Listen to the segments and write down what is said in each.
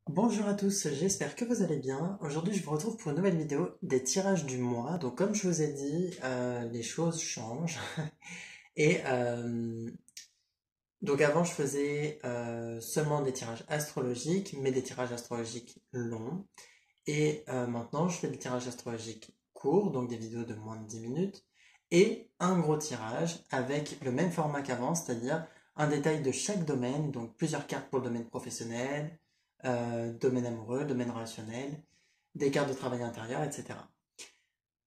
Bonjour à tous, j'espère que vous allez bien. Aujourd'hui, je vous retrouve pour une nouvelle vidéo des tirages du mois. Donc, comme je vous ai dit, les choses changent. Et donc, avant, je faisais seulement des tirages astrologiques, mais des tirages astrologiques longs. Et maintenant, je fais des tirages astrologiques courts, donc des vidéos de moins de 10 minutes, et un gros tirage avec le même format qu'avant, c'est-à-dire un détail de chaque domaine, donc plusieurs cartes pour le domaine professionnel, domaine amoureux, domaine relationnel, des cartes de travail intérieur, etc.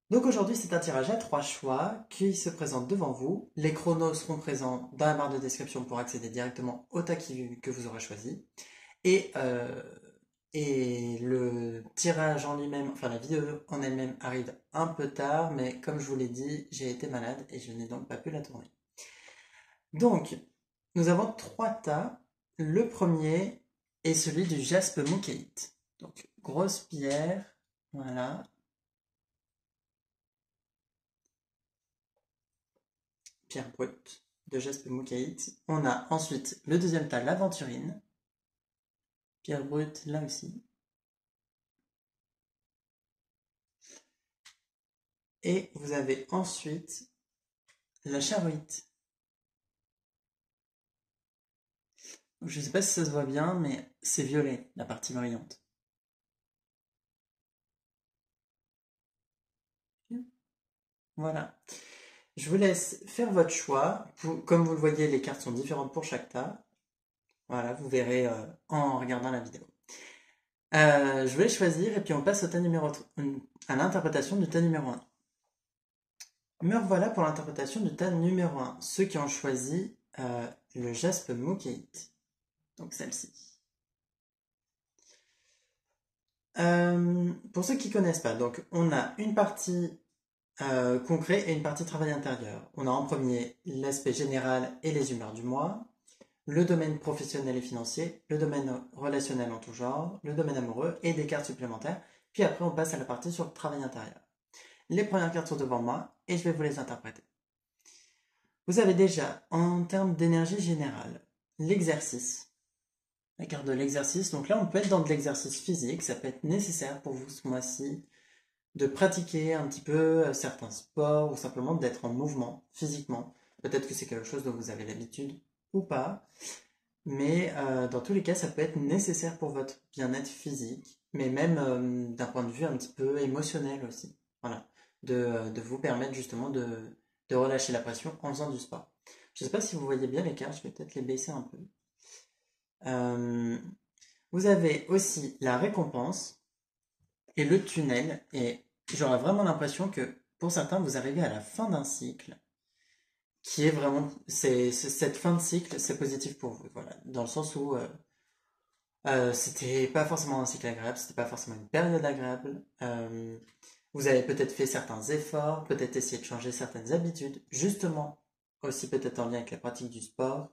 Donc aujourd'hui, c'est un tirage à trois choix qui se présente devant vous. Les chronos seront présents dans la barre de description pour accéder directement au tas que vous aurez choisi. Et, euh, et le tirage en lui-même, enfin la vidéo en elle-même arrive un peu tard, mais comme je vous l'ai dit, j'ai été malade et je n'ai donc pas pu la tourner. Donc, nous avons trois tas. Le premier est celui du jaspe mokéite. Donc, grosse pierre, voilà, pierre brute de jaspe mokéite. On a ensuite le deuxième tas, l'aventurine, pierre brute là aussi. Et vous avez ensuite la charoïte. Je ne sais pas si ça se voit bien, mais c'est violet, la partie brillante. Voilà. Je vous laisse faire votre choix. Comme vous le voyez, les cartes sont différentes pour chaque tas. Voilà, vous verrez en regardant la vidéo. Je vais choisir et puis on passe au tas numéro à l'interprétation du tas numéro un. Me revoilà pour l'interprétation du tas numéro un. Ceux qui ont choisi le jaspe mokéite. Donc celle-ci. Pour ceux qui ne connaissent pas, donc on a une partie concret et une partie travail intérieur. On a en premier l'aspect général et les humeurs du mois, le domaine professionnel et financier, le domaine relationnel en tout genre, le domaine amoureux et des cartes supplémentaires. Puis après, on passe à la partie sur le travail intérieur. Les premières cartes sont devant moi et je vais vous les interpréter. Vous avez déjà, en termes d'énergie générale, l'exercice. La carte de l'exercice. Donc là, on peut être dans de l'exercice physique. Ça peut être nécessaire pour vous ce mois-ci de pratiquer un petit peu certains sports ou simplement d'être en mouvement physiquement. Peut-être que c'est quelque chose dont vous avez l'habitude ou pas. Mais dans tous les cas, ça peut être nécessaire pour votre bien-être physique, mais même d'un point de vue un petit peu émotionnel aussi. Voilà. De vous permettre justement de relâcher la pression en faisant du sport. Je ne sais pas si vous voyez bien les cartes, je vais peut-être les baisser un peu. Euh, vous avez aussi la récompense et le tunnel, et j'aurais vraiment l'impression que pour certains, vous arrivez à la fin d'un cycle qui est vraiment, cette fin de cycle, c'est positif pour vous, voilà, dans le sens où c'était pas forcément un cycle agréable, c'était pas forcément une période agréable. Vous avez peut-être fait certains efforts, peut-être essayé de changer certaines habitudes, justement aussi peut-être en lien avec la pratique du sport,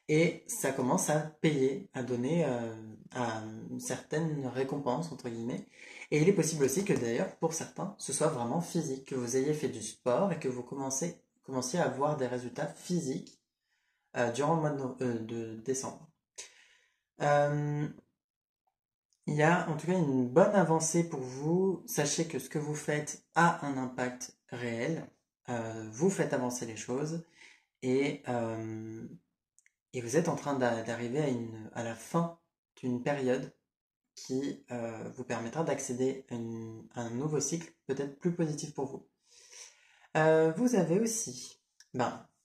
et ça commence à payer, à donner à une certaine récompense entre guillemets. Et il est possible aussi que d'ailleurs pour certains, ce soit vraiment physique, que vous ayez fait du sport et que vous commenciez à avoir des résultats physiques durant le mois de décembre. Euh, Il y a en tout cas une bonne avancée pour vous. Sachez que ce que vous faites a un impact réel. Vous faites avancer les choses et, euh, et vous êtes en train d'arriver à la fin d'une période qui vous permettra d'accéder à un nouveau cycle peut-être plus positif pour vous. Vous avez aussi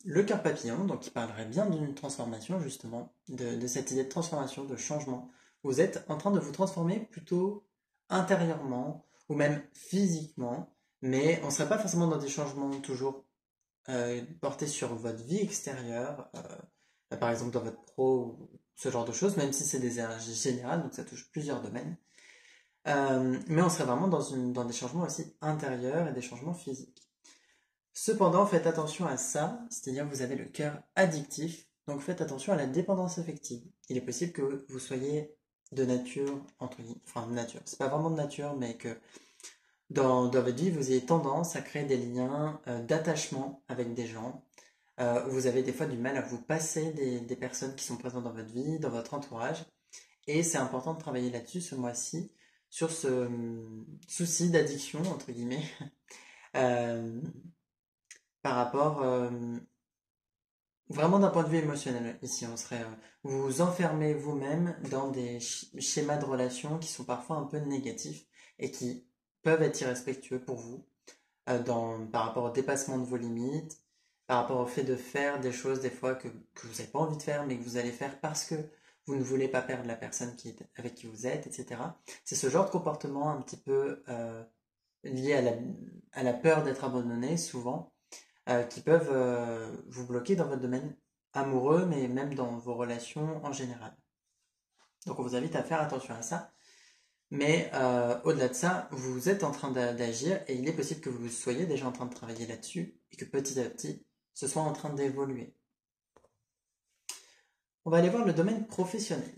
le cœur papillon, donc qui parlerait bien d'une transformation justement, de cette idée de transformation, de changement. Vous êtes en train de vous transformer plutôt intérieurement ou même physiquement, mais on ne serait pas forcément dans des changements toujours portés sur votre vie extérieure, par exemple dans votre pro ou ce genre de choses, même si c'est des énergies générales, donc ça touche plusieurs domaines. Mais on serait vraiment dans des changements aussi intérieurs et des changements physiques. Cependant, faites attention à ça, c'est-à-dire que vous avez le cœur addictif, donc faites attention à la dépendance affective. Il est possible que vous soyez de nature, entre guillemets, enfin de nature, c'est pas vraiment de nature, mais que dans votre vie, vous ayez tendance à créer des liens d'attachement avec des gens, où vous avez des fois du mal à vous passer des personnes qui sont présentes dans votre vie, dans votre entourage, Et c'est important de travailler là-dessus ce mois-ci, sur ce souci d'addiction, entre guillemets, euh, par rapport, vraiment d'un point de vue émotionnel. Ici, on serait, vous vous enfermez vous-même dans des schémas de relations qui sont parfois un peu négatifs et qui peuvent être irrespectueux pour vous, par rapport au dépassement de vos limites, par rapport au fait de faire des choses des fois que vous n'avez pas envie de faire, mais que vous allez faire parce que vous ne voulez pas perdre la personne avec qui vous êtes, etc. C'est ce genre de comportement un petit peu lié à la peur d'être abandonné, souvent, qui peuvent vous bloquer dans votre domaine amoureux, mais même dans vos relations en général. Donc on vous invite à faire attention à ça. Mais au-delà de ça, vous êtes en train d'agir et il est possible que vous soyez déjà en train de travailler là-dessus et que petit à petit, ce soit en train d'évoluer. On va aller voir le domaine professionnel.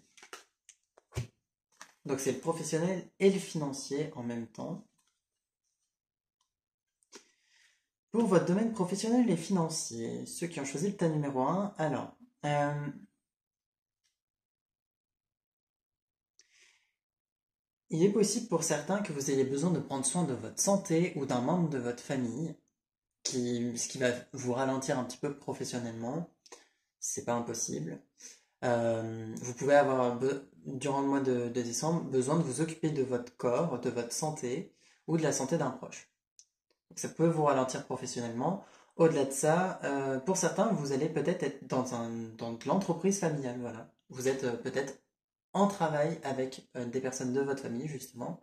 Donc c'est le professionnel et le financier en même temps. Pour votre domaine professionnel et financier, ceux qui ont choisi le tas numéro 1, alors, il est possible pour certains que vous ayez besoin de prendre soin de votre santé ou d'un membre de votre famille, ce qui va vous ralentir un petit peu professionnellement. C'est pas impossible. Vous pouvez avoir, durant le mois de décembre, besoin de vous occuper de votre corps, de votre santé ou de la santé d'un proche. Donc ça peut vous ralentir professionnellement. Au-delà de ça, pour certains, vous allez peut-être être dans de l'entreprise familiale. Voilà. Vous êtes peut-être en travail avec des personnes de votre famille, justement,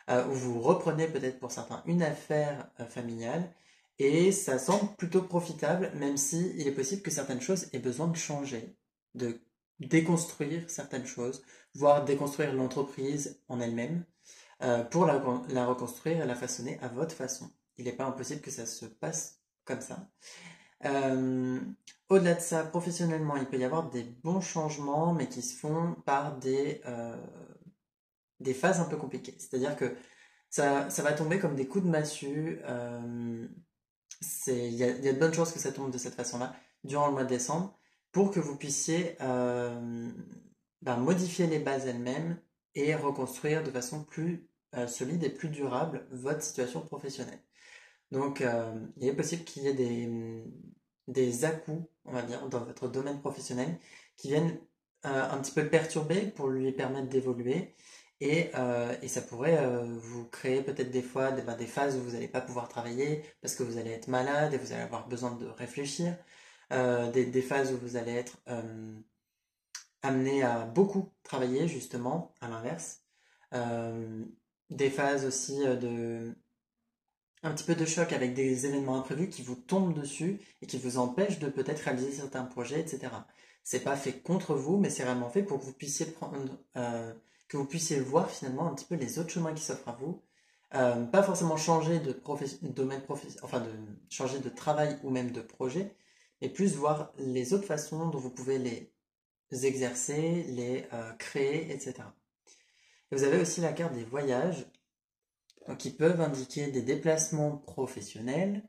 où vous reprenez peut-être pour certains une affaire familiale. Et ça semble plutôt profitable, même si il est possible que certaines choses aient besoin de changer, de déconstruire certaines choses, voire déconstruire l'entreprise en elle-même, pour la reconstruire et la façonner à votre façon. Il n'est pas impossible que ça se passe comme ça. Euh, Au-delà de ça, professionnellement, il peut y avoir des bons changements, mais qui se font par des phases un peu compliquées. C'est-à-dire que ça va tomber comme des coups de massue. Il y a de bonnes chances que ça tombe de cette façon-là durant le mois de décembre pour que vous puissiez modifier les bases elles-mêmes et reconstruire de façon plus solide et plus durable votre situation professionnelle. Donc, il est possible qu'il y ait des à-coups, on va dire, dans votre domaine professionnel qui viennent un petit peu perturber pour lui permettre d'évoluer. Et ça pourrait vous créer peut-être des fois des phases où vous n'allez pas pouvoir travailler parce que vous allez être malade et vous allez avoir besoin de réfléchir. Des phases où vous allez être amené à beaucoup travailler, justement, à l'inverse. Euh, des phases aussi un petit peu de choc avec des événements imprévus qui vous tombent dessus et qui vous empêchent de peut-être réaliser certains projets, etc. C'est pas fait contre vous, mais c'est vraiment fait pour que vous puissiez que vous puissiez voir finalement un petit peu les autres chemins qui s'offrent à vous. Pas forcément changer domaine enfin de changer de travail ou même de projet, mais plus voir les autres façons dont vous pouvez les exercer, les créer, etc. Et vous avez aussi la carte des voyages, donc qui peuvent indiquer des déplacements professionnels,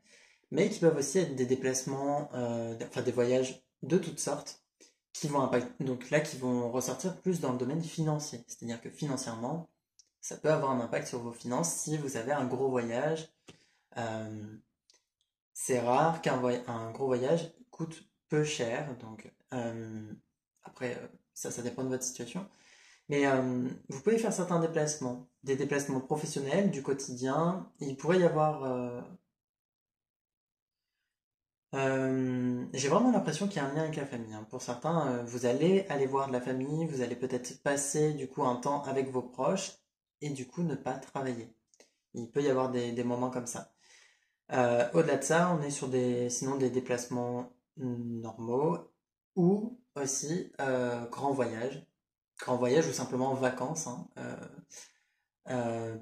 mais qui peuvent aussi être des déplacements, enfin des voyages de toutes sortes, qui vont donc là qui vont ressortir plus dans le domaine financier. C'est-à-dire que financièrement, ça peut avoir un impact sur vos finances si vous avez un gros voyage. Euh, c'est rare un gros voyage coûte peu cher, donc après ça dépend de votre situation. Mais vous pouvez faire certains déplacements, des déplacements professionnels du quotidien. Il pourrait y avoir. J'ai vraiment l'impression qu'il y a un lien avec la famille, hein. Pour certains, vous allez aller voir de la famille, vous allez peut-être passer du coup un temps avec vos proches et du coup ne pas travailler. Il peut y avoir des moments comme ça. Au-delà de ça, on est sur sinon des déplacements normaux ou aussi grands voyages ou simplement vacances, hein,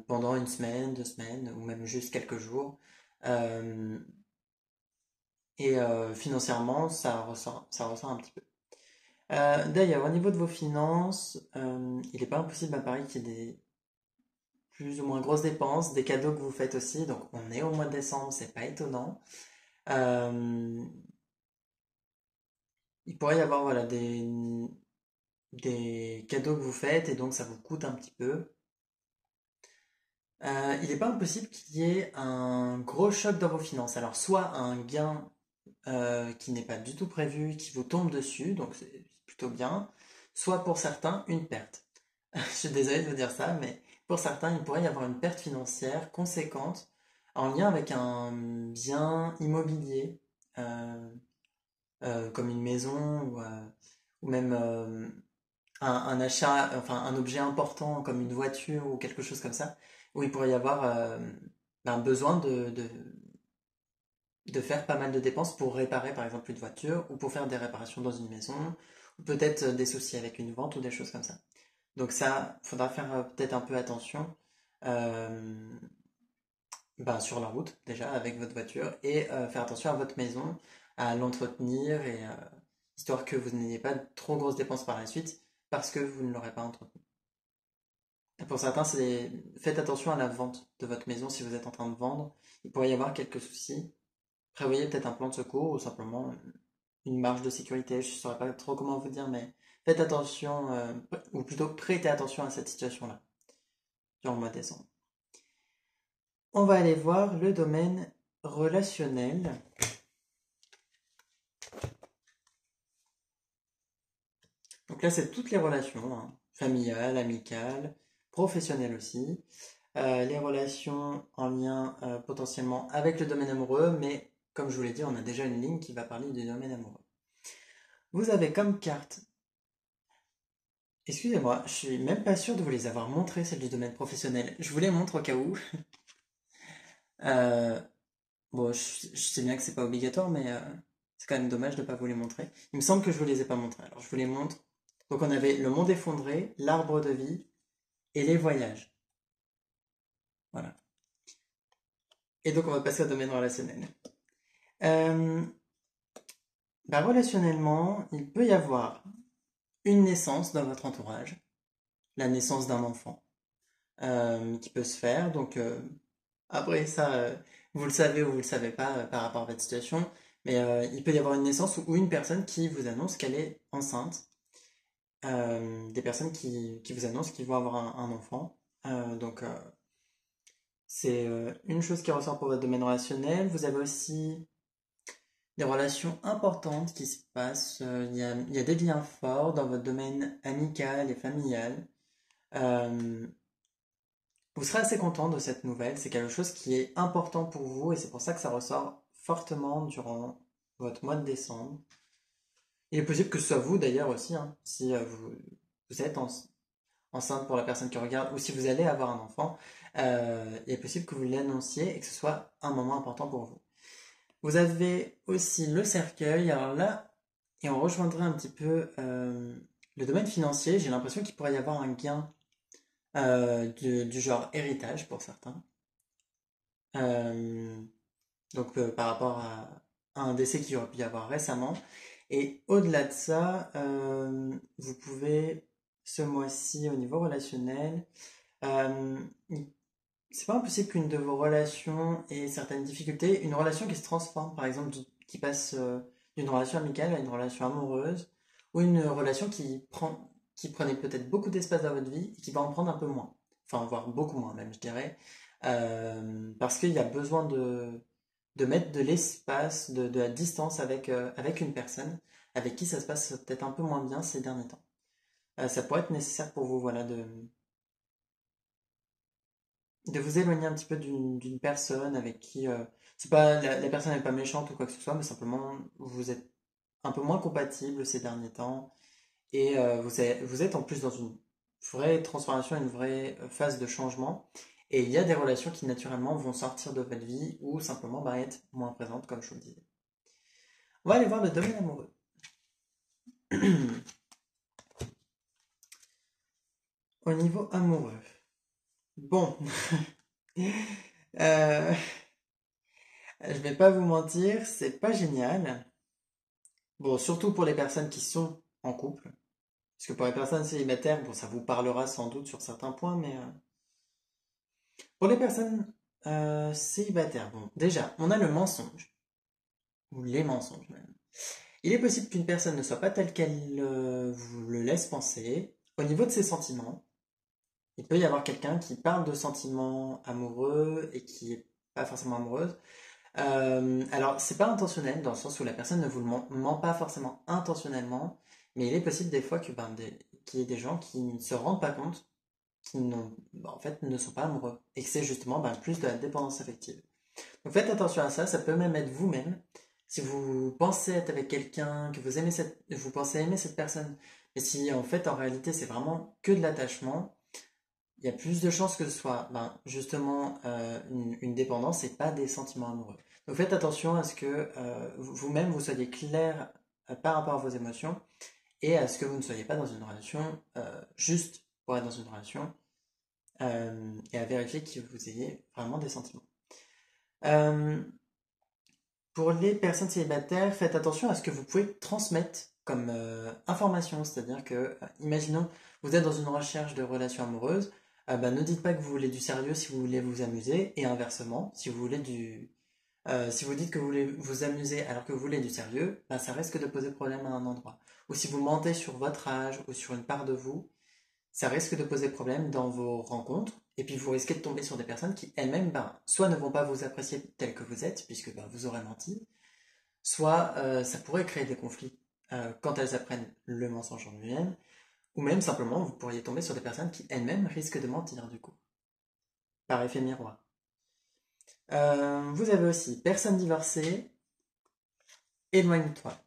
pendant une semaine, 2 semaines ou même juste quelques jours. Euh, Financièrement, ça ressort un petit peu. D'ailleurs, au niveau de vos finances, il n'est pas impossible à Paris qu'il y ait des plus ou moins grosses dépenses, des cadeaux que vous faites aussi. Donc, on est au mois de décembre, c'est pas étonnant. Euh, il pourrait y avoir voilà, des cadeaux que vous faites et donc ça vous coûte un petit peu. Il n'est pas impossible qu'il y ait un gros choc dans vos finances. Alors, soit un gain qui n'est pas du tout prévu, qui vous tombe dessus, donc c'est plutôt bien, soit pour certains, une perte. Je suis désolé de vous dire ça, mais pour certains, il pourrait y avoir une perte financière conséquente en lien avec un bien immobilier, euh, comme une maison ou même un achat, enfin un objet important comme une voiture ou quelque chose comme ça, où il pourrait y avoir besoin de faire pas mal de dépenses pour réparer par exemple une voiture ou pour faire des réparations dans une maison ou peut-être des soucis avec une vente ou des choses comme ça. Donc ça, faudra faire peut-être un peu attention euh, sur la route déjà avec votre voiture et faire attention à votre maison, à l'entretenir et histoire que vous n'ayez pas de trop grosses dépenses par la suite parce que vous ne l'aurez pas entretenu. Et pour certains, faites attention à la vente de votre maison si vous êtes en train de vendre. Il pourrait y avoir quelques soucis. Prévoyez peut-être un plan de secours ou simplement une marge de sécurité. Je ne saurais pas trop comment vous dire, mais faites attention, ou plutôt prêtez attention à cette situation-là durant le mois de décembre. On va aller voir le domaine relationnel. Donc là, c'est toutes les relations, hein, familiales, amicales, professionnelles aussi. Les relations en lien potentiellement avec le domaine amoureux, mais comme je vous l'ai dit, on a déjà une ligne qui va parler du domaine amoureux. Vous avez comme carte, excusez-moi, je suis même pas sûr de vous les avoir montrées, celles du domaine professionnel. Je vous les montre au cas où. Euh, bon, je sais bien que c'est pas obligatoire, mais c'est quand même dommage de ne pas vous les montrer. Il me semble que je vous les ai pas montrées, alors je vous les montre. Donc on avait le monde effondré, l'arbre de vie et les voyages. Voilà. Et donc on va passer au domaine relationnel. Euh, Relationnellement, il peut y avoir une naissance dans votre entourage, la naissance d'un enfant, qui peut se faire. Donc après ça, vous le savez ou vous le savez pas par rapport à votre situation, mais il peut y avoir une naissance ou une personne qui vous annonce qu'elle est enceinte, des personnes qui vous annoncent qu'ils vont avoir un enfant. Donc c'est une chose qui ressort pour votre domaine relationnel. Vous avez aussi des relations importantes qui se passent. Il y a des liens forts dans votre domaine amical et familial. Euh, Vous serez assez content de cette nouvelle. C'est quelque chose qui est important pour vous et c'est pour ça que ça ressort fortement durant votre mois de décembre. Il est possible que ce soit vous d'ailleurs aussi, hein, si vous êtes enceinte pour la personne qui regarde ou si vous allez avoir un enfant. Il est possible que vous l'annonciez et que ce soit un moment important pour vous. Vous avez aussi le cercueil. Alors là, et on rejoindrait un petit peu le domaine financier. J'ai l'impression qu'il pourrait y avoir un gain du genre héritage pour certains. Euh, par rapport à un décès qu'il y aurait pu y avoir récemment. Et au-delà de ça, vous pouvez ce mois-ci au niveau relationnel, euh, c'est pas impossible qu'une de vos relations ait certaines difficultés, une relation qui se transforme, par exemple, qui passe d'une relation amicale à une relation amoureuse, ou une relation qui prenait peut-être beaucoup d'espace dans votre vie et qui va en prendre un peu moins, enfin voire beaucoup moins même, je dirais, parce qu'il y a besoin de mettre de l'espace, de la distance avec une personne avec qui ça se passe peut-être un peu moins bien ces derniers temps. Ça pourrait être nécessaire pour vous, voilà, de vous éloigner un petit peu d'une personne avec qui c'est pas la personne n'est pas méchante ou quoi que ce soit, mais simplement vous êtes un peu moins compatible ces derniers temps et vous êtes en plus dans une vraie transformation, une vraie phase de changement. Et il y a des relations qui naturellement vont sortir de votre vie ou simplement être moins présentes, comme je vous le disais. On va aller voir le domaine amoureux. Au niveau amoureux. Bon, euh, je vais pas vous mentir, c'est pas génial. Bon, surtout pour les personnes qui sont en couple. Parce que pour les personnes célibataires, bon, ça vous parlera sans doute sur certains points, mais pour les personnes célibataires, bon, déjà, on a le mensonge, ou les mensonges même. Il est possible qu'une personne ne soit pas telle qu'elle vous le laisse penser. Au niveau de ses sentiments, il peut y avoir quelqu'un qui parle de sentiments amoureux et qui est pas forcément amoureuse. Alors, c'est pas intentionnel dans le sens où la personne ne vous le ment pas forcément intentionnellement, mais il est possible des fois que qu'il y ait des gens qui ne se rendent pas compte qui n'ont, en fait, ne sont pas amoureux et que c'est justement plus de la dépendance affective. Donc faites attention à ça, ça peut même être vous-même. Si vous pensez être avec quelqu'un, que vous pensez aimer cette personne, mais si en fait en réalité c'est vraiment que de l'attachement, il y a plus de chances que ce soit justement une dépendance et pas des sentiments amoureux. Donc faites attention à ce que vous-même vous soyez clair par rapport à vos émotions et à ce que vous ne soyez pas dans une relation juste pour être dans une relation et à vérifier que vous ayez vraiment des sentiments. Euh, pour les personnes célibataires, faites attention à ce que vous pouvez transmettre comme information, c'est-à-dire que, imaginons, vous êtes dans une recherche de relation amoureuse, ne dites pas que vous voulez du sérieux si vous voulez vous amuser, et inversement, si vous dites que vous voulez vous amuser alors que vous voulez du sérieux, ça risque de poser problème à un endroit. Ou si vous mentez sur votre âge ou sur une part de vous, ça risque de poser problème dans vos rencontres, et puis vous risquez de tomber sur des personnes qui elles-mêmes, soit ne vont pas vous apprécier tel que vous êtes, puisque vous aurez menti, soit ça pourrait créer des conflits quand elles apprennent le mensonge en lui-même, ou même simplement vous pourriez tomber sur des personnes qui elles-mêmes risquent de mentir du coup, par effet miroir. Vous avez aussi personne divorcée, éloigne-toi.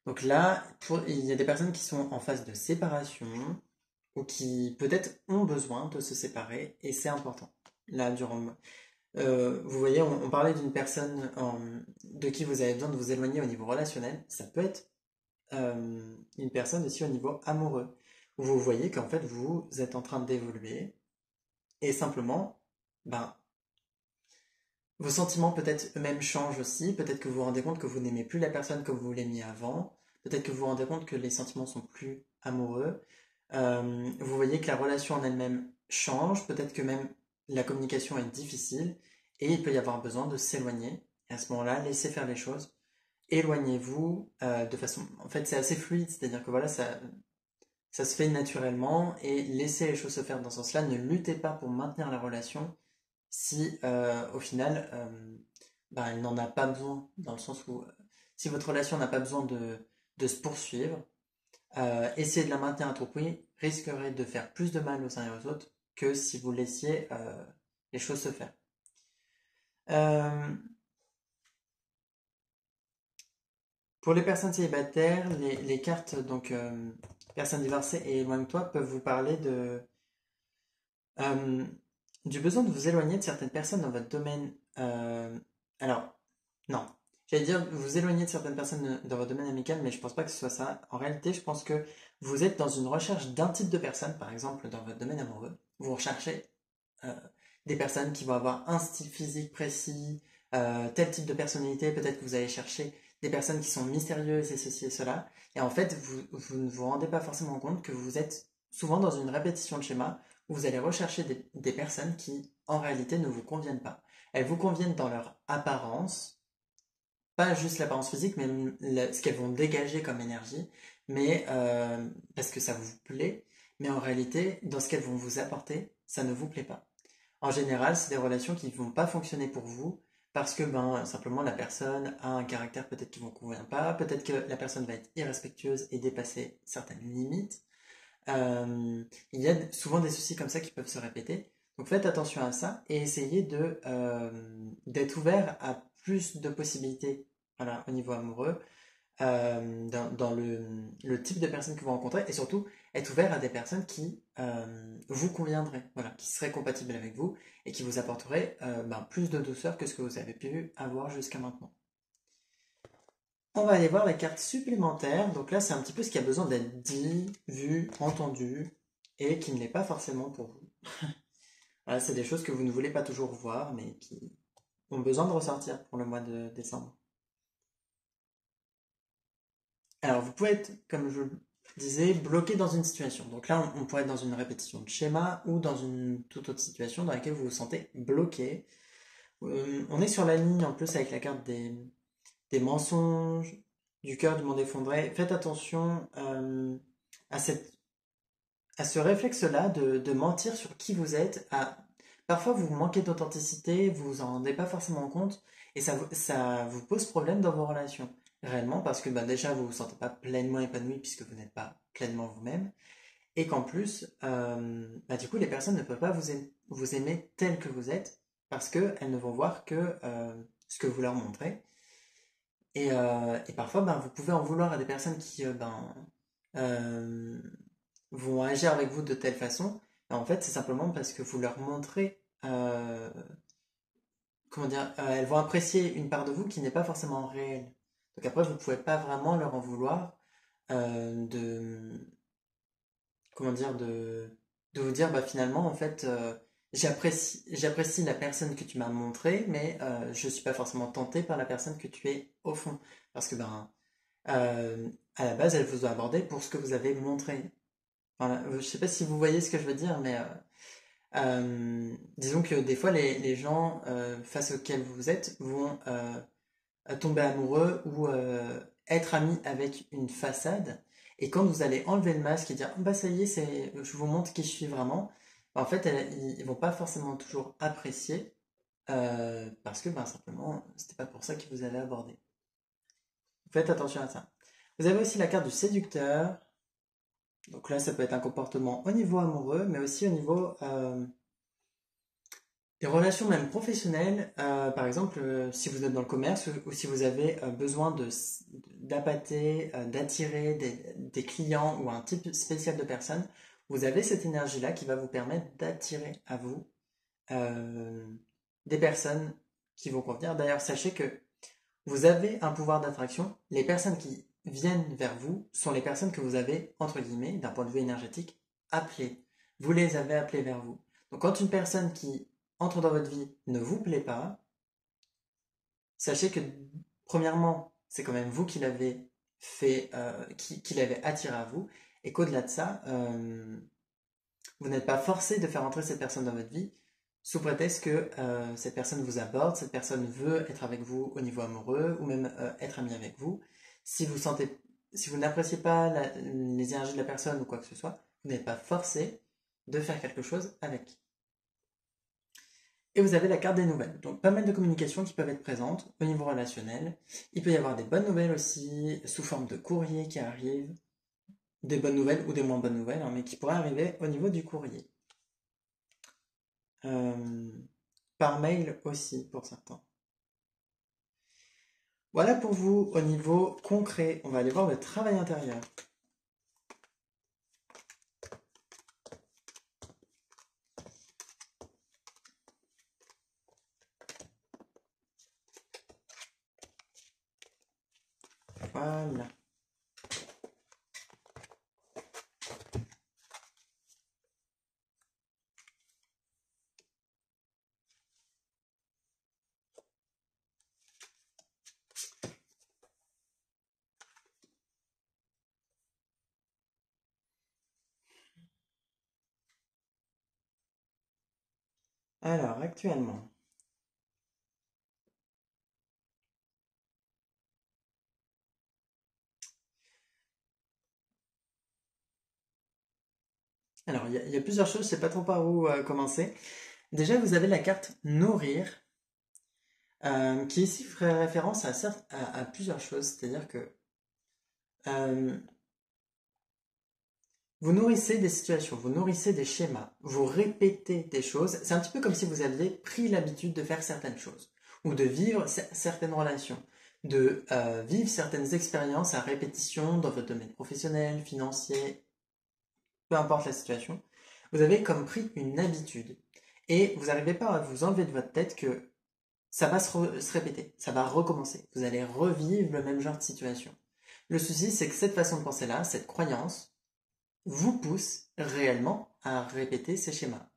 Donc là, il y a des personnes qui sont en phase de séparation ou qui peut-être ont besoin de se séparer et c'est important. Là, vous voyez, on parlait d'une personne de qui vous avez besoin de vous éloigner au niveau relationnel. Ça peut être une personne aussi au niveau amoureux, où vous voyez qu'en fait vous êtes en train d'évoluer et simplement, ben, vos sentiments peut-être eux-mêmes changent aussi. Peut-être que vous vous rendez compte que vous n'aimez plus la personne comme vous l'aimiez avant. Peut-être que vous vous rendez compte que les sentiments sont plus amoureux. Vous voyez que la relation en elle-même change. Peut-être que même la communication est difficile et il peut y avoir besoin de s'éloigner. Et à ce moment-là, laissez faire les choses. Éloignez-vous de façon. En fait, c'est assez fluide, c'est-à-dire que voilà, ça se fait naturellement et laissez les choses se faire dans ce sens-là. Ne luttez pas pour maintenir la relation si au final elle n'en a pas besoin, dans le sens où si votre relation n'a pas besoin de se poursuivre, essayer de la maintenir à tout prix risquerait de faire plus de mal aux uns et aux autres que si vous laissiez les choses se faire. Euh, pour les personnes célibataires, les cartes, donc personnes divorcées et éloigne-toi, peuvent vous parler euh, du besoin de vous éloigner de certaines personnes dans votre domaine. Alors, non. J'allais dire vous éloigner de certaines personnes dans votre domaine amical, mais je pense pas que ce soit ça. En réalité, je pense que vous êtes dans une recherche d'un type de personne, par exemple dans votre domaine amoureux. Vous recherchez euh, des personnes qui vont avoir un style physique précis, tel type de personnalité. Peut-être que vous allez chercher des personnes qui sont mystérieuses et ceci et cela. Et en fait, vous ne vous rendez pas forcément compte que vous êtes souvent dans une répétition de schéma où vous allez rechercher des personnes qui, en réalité, ne vous conviennent pas. Elles vous conviennent dans leur apparence, pas juste l'apparence physique, mais ce qu'elles vont dégager comme énergie, mais parce que ça vous plaît, mais en réalité, dans ce qu'elles vont vous apporter, ça ne vous plaît pas. En général, c'est des relations qui ne vont pas fonctionner pour vous parce que simplement la personne a un caractère peut-être qui ne vous convient pas, peut-être que la personne va être irrespectueuse et dépasser certaines limites. Il y a souvent des soucis comme ça qui peuvent se répéter. Donc faites attention à ça et essayez d'être ouvert à plus de possibilités voilà, au niveau amoureux, dans le type de personnes que vous rencontrez et surtout être ouvert à des personnes qui vous conviendraient, voilà, qui seraient compatibles avec vous et qui vous apporteraient plus de douceur que ce que vous avez pu avoir jusqu'à maintenant. On va aller voir la carte supplémentaire. Donc là, c'est un petit peu ce qui a besoin d'être dit, vu, entendu, et qui ne l'est pas forcément pour vous. Voilà, c'est des choses que vous ne voulez pas toujours voir, mais qui ont besoin de ressortir pour le mois de décembre. Alors, vous pouvez être, comme je le disais, bloqué dans une situation. Donc là, on pourrait être dans une répétition de schéma ou dans une toute autre situation dans laquelle vous vous sentez bloqué. On est sur la ligne en plus avec la carte des mensonges, du cœur du monde effondré, faites attention à cette à ce réflexe-là de mentir sur qui vous êtes. Parfois, vous manquez d'authenticité, vous vous en rendez pas forcément compte, et ça vous pose problème dans vos relations. Réellement, parce que bah, déjà, vous vous sentez pas pleinement épanoui puisque vous n'êtes pas pleinement vous-même, et qu'en plus, bah, du coup, les personnes ne peuvent pas vous aimer tel que vous êtes, parce qu'elles ne vont voir que ce que vous leur montrez. Et parfois, ben, vous pouvez en vouloir à des personnes qui euh, vont agir avec vous de telle façon. Et en fait, c'est simplement parce que vous leur montrez, comment dire, elles vont apprécier une part de vous qui n'est pas forcément réelle. Donc après, vous ne pouvez pas vraiment leur en vouloir de, comment dire, de vous dire, bah finalement, en fait, j'apprécie la personne que tu m'as montrée, mais je suis pas forcément tenté par la personne que tu es au fond. Parce que ben, à la base, elle vous a abordé pour ce que vous avez montré. Voilà. Je sais pas si vous voyez ce que je veux dire, mais disons que des fois, les gens face auxquels vous êtes vont tomber amoureux ou être amis avec une façade. Et quand vous allez enlever le masque et dire, bah ça y est, je vous montre qui je suis vraiment, bah, en fait, ils vont pas forcément toujours apprécier parce que ben, simplement, c'était pas pour ça qu'ils vous avaient abordé. Faites attention à ça. Vous avez aussi la carte du séducteur. Donc là, ça peut être un comportement au niveau amoureux, mais aussi au niveau des relations même professionnelles. Par exemple, si vous êtes dans le commerce ou si vous avez besoin d'appâter, d'attirer des clients ou un type spécial de personnes, vous avez cette énergie-là qui va vous permettre d'attirer à vous euh, des personnes qui vont convenir. D'ailleurs, sachez que vous avez un pouvoir d'attraction. Les personnes qui viennent vers vous sont les personnes que vous avez, entre guillemets, d'un point de vue énergétique, appelées. Vous les avez appelées vers vous. Donc quand une personne qui entre dans votre vie ne vous plaît pas, sachez que, premièrement, c'est quand même vous qui l'avez fait, qui l'avez attiré à vous, et qu'au-delà de ça, vous n'êtes pas forcé de faire entrer cette personne dans votre vie sous prétexte que cette personne vous aborde, cette personne veut être avec vous au niveau amoureux ou même être amie avec vous. Si vous n'appréciez pas les énergies de la personne ou quoi que ce soit, vous n'êtes pas forcé de faire quelque chose avec. Et vous avez la carte des nouvelles. Donc pas mal de communications qui peuvent être présentes au niveau relationnel. Il peut y avoir des bonnes nouvelles aussi sous forme de courrier qui arrivent, des bonnes nouvelles ou des moins bonnes nouvelles, hein, mais qui pourraient arriver au niveau du courrier. Euh, Par mail aussi pour certains. Voilà pour vous au niveau concret. On va aller voir le travail intérieur. Voilà. Alors, actuellement. Alors, il y a plusieurs choses, je ne sais pas trop par où commencer. Déjà, vous avez la carte nourrir, qui ici ferait référence à plusieurs choses. C'est-à-dire que euh, vous nourrissez des situations, vous nourrissez des schémas, vous répétez des choses. C'est un petit peu comme si vous aviez pris l'habitude de faire certaines choses, ou de vivre certaines relations, de vivre certaines expériences à répétition dans votre domaine professionnel, financier, peu importe la situation. Vous avez comme pris une habitude. Et vous n'arrivez pas à vous enlever de votre tête que ça va se répéter, ça va recommencer. Vous allez revivre le même genre de situation. Le souci, c'est que cette façon de penser-là, cette croyance, vous pousse réellement à répéter ces schémas.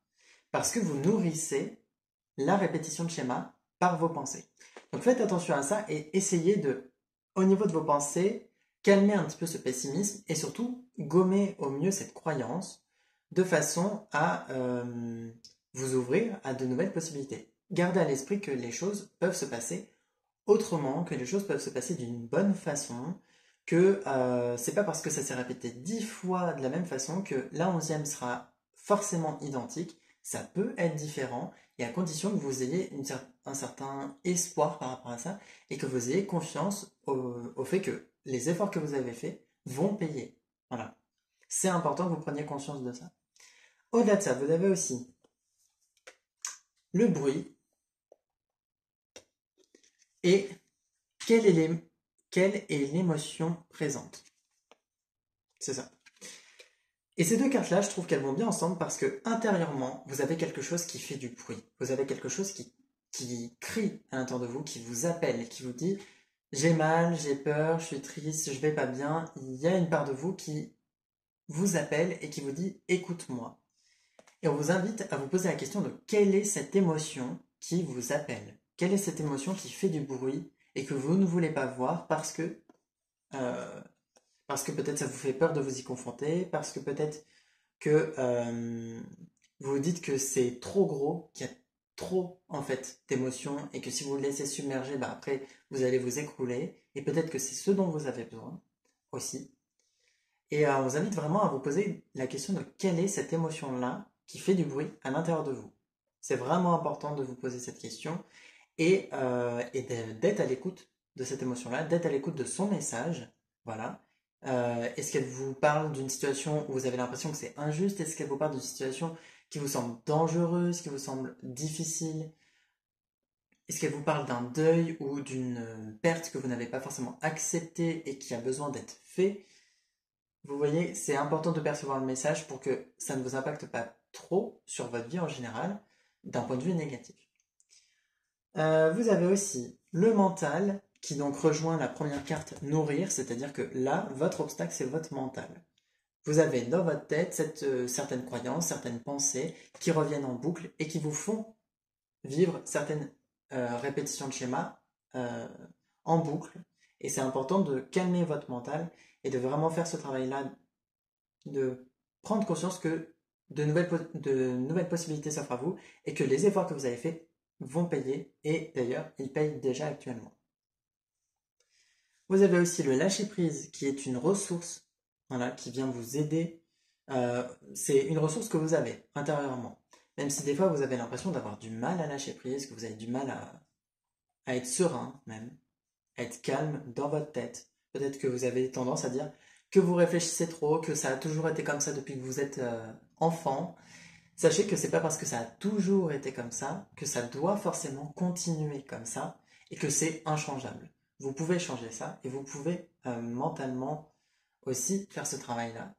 Parce que vous nourrissez la répétition de schémas par vos pensées. Donc faites attention à ça et essayez de, au niveau de vos pensées, calmer un petit peu ce pessimisme et surtout gommer au mieux cette croyance de façon à vous ouvrir à de nouvelles possibilités. Gardez à l'esprit que les choses peuvent se passer autrement, que les choses peuvent se passer d'une bonne façon, que c'est pas parce que ça s'est répété 10 fois de la même façon que la 11e sera forcément identique. Ça peut être différent, et à condition que vous ayez un certain espoir par rapport à ça, et que vous ayez confiance au fait que les efforts que vous avez faits vont payer. Voilà. C'est important que vous preniez conscience de ça. Au-delà de ça, vous avez aussi le bruit et quelle est l'émotion présente. C'est ça. Et ces deux cartes-là, je trouve qu'elles vont bien ensemble parce que intérieurement, vous avez quelque chose qui fait du bruit. Vous avez quelque chose qui crie à l'intérieur de vous, qui vous appelle, qui vous dit j'ai mal, j'ai peur, je suis triste, je vais pas bien. Il y a une part de vous qui vous appelle et qui vous dit écoute-moi. Et on vous invite à vous poser la question de quelle est cette émotion qui vous appelle? Quelle est cette émotion qui fait du bruit et que vous ne voulez pas voir euh, parce que peut-être ça vous fait peur de vous y confronter, parce que peut-être que vous vous dites que c'est trop gros, qu'il y a trop en fait d'émotions et que si vous le laissez submerger, bah, après vous allez vous écrouler et peut-être que c'est ce dont vous avez besoin aussi. Et on vous invite vraiment à vous poser la question de quelle est cette émotion-là qui fait du bruit à l'intérieur de vous. C'est vraiment important de vous poser cette question et d'être à l'écoute de cette émotion-là, d'être à l'écoute de son message. Voilà. Est-ce qu'elle vous parle d'une situation où vous avez l'impression que c'est injuste? Est-ce qu'elle vous parle d'une situation qui vous semble dangereuse, qui vous semble difficile? Est-ce qu'elle vous parle d'un deuil ou d'une perte que vous n'avez pas forcément acceptée et qui a besoin d'être fait? Vous voyez, c'est important de percevoir le message pour que ça ne vous impacte pas trop sur votre vie en général, d'un point de vue négatif. Vous avez aussi le mental qui donc rejoint la première carte nourrir, c'est-à-dire que là, votre obstacle, c'est votre mental. Vous avez dans votre tête certaines croyances, certaines pensées qui reviennent en boucle et qui vous font vivre certaines répétitions de schémas euh, en boucle. Et c'est important de calmer votre mental et de vraiment faire ce travail-là, de prendre conscience que de nouvelles possibilités s'offrent à vous et que les efforts que vous avez faits vont payer. Et d'ailleurs, ils payent déjà actuellement. Vous avez aussi le lâcher-prise qui est une ressource, voilà, qui vient vous aider. C'est une ressource que vous avez intérieurement. Même si des fois vous avez l'impression d'avoir du mal à lâcher prise, que vous avez du mal à être serein même, à être calme dans votre tête. Peut-être que vous avez tendance à dire que vous réfléchissez trop, que ça a toujours été comme ça depuis que vous êtes enfant. Sachez que c'est pas parce que ça a toujours été comme ça que ça doit forcément continuer comme ça et que c'est inchangeable. Vous pouvez changer ça et vous pouvez mentalement aussi faire ce travail-là.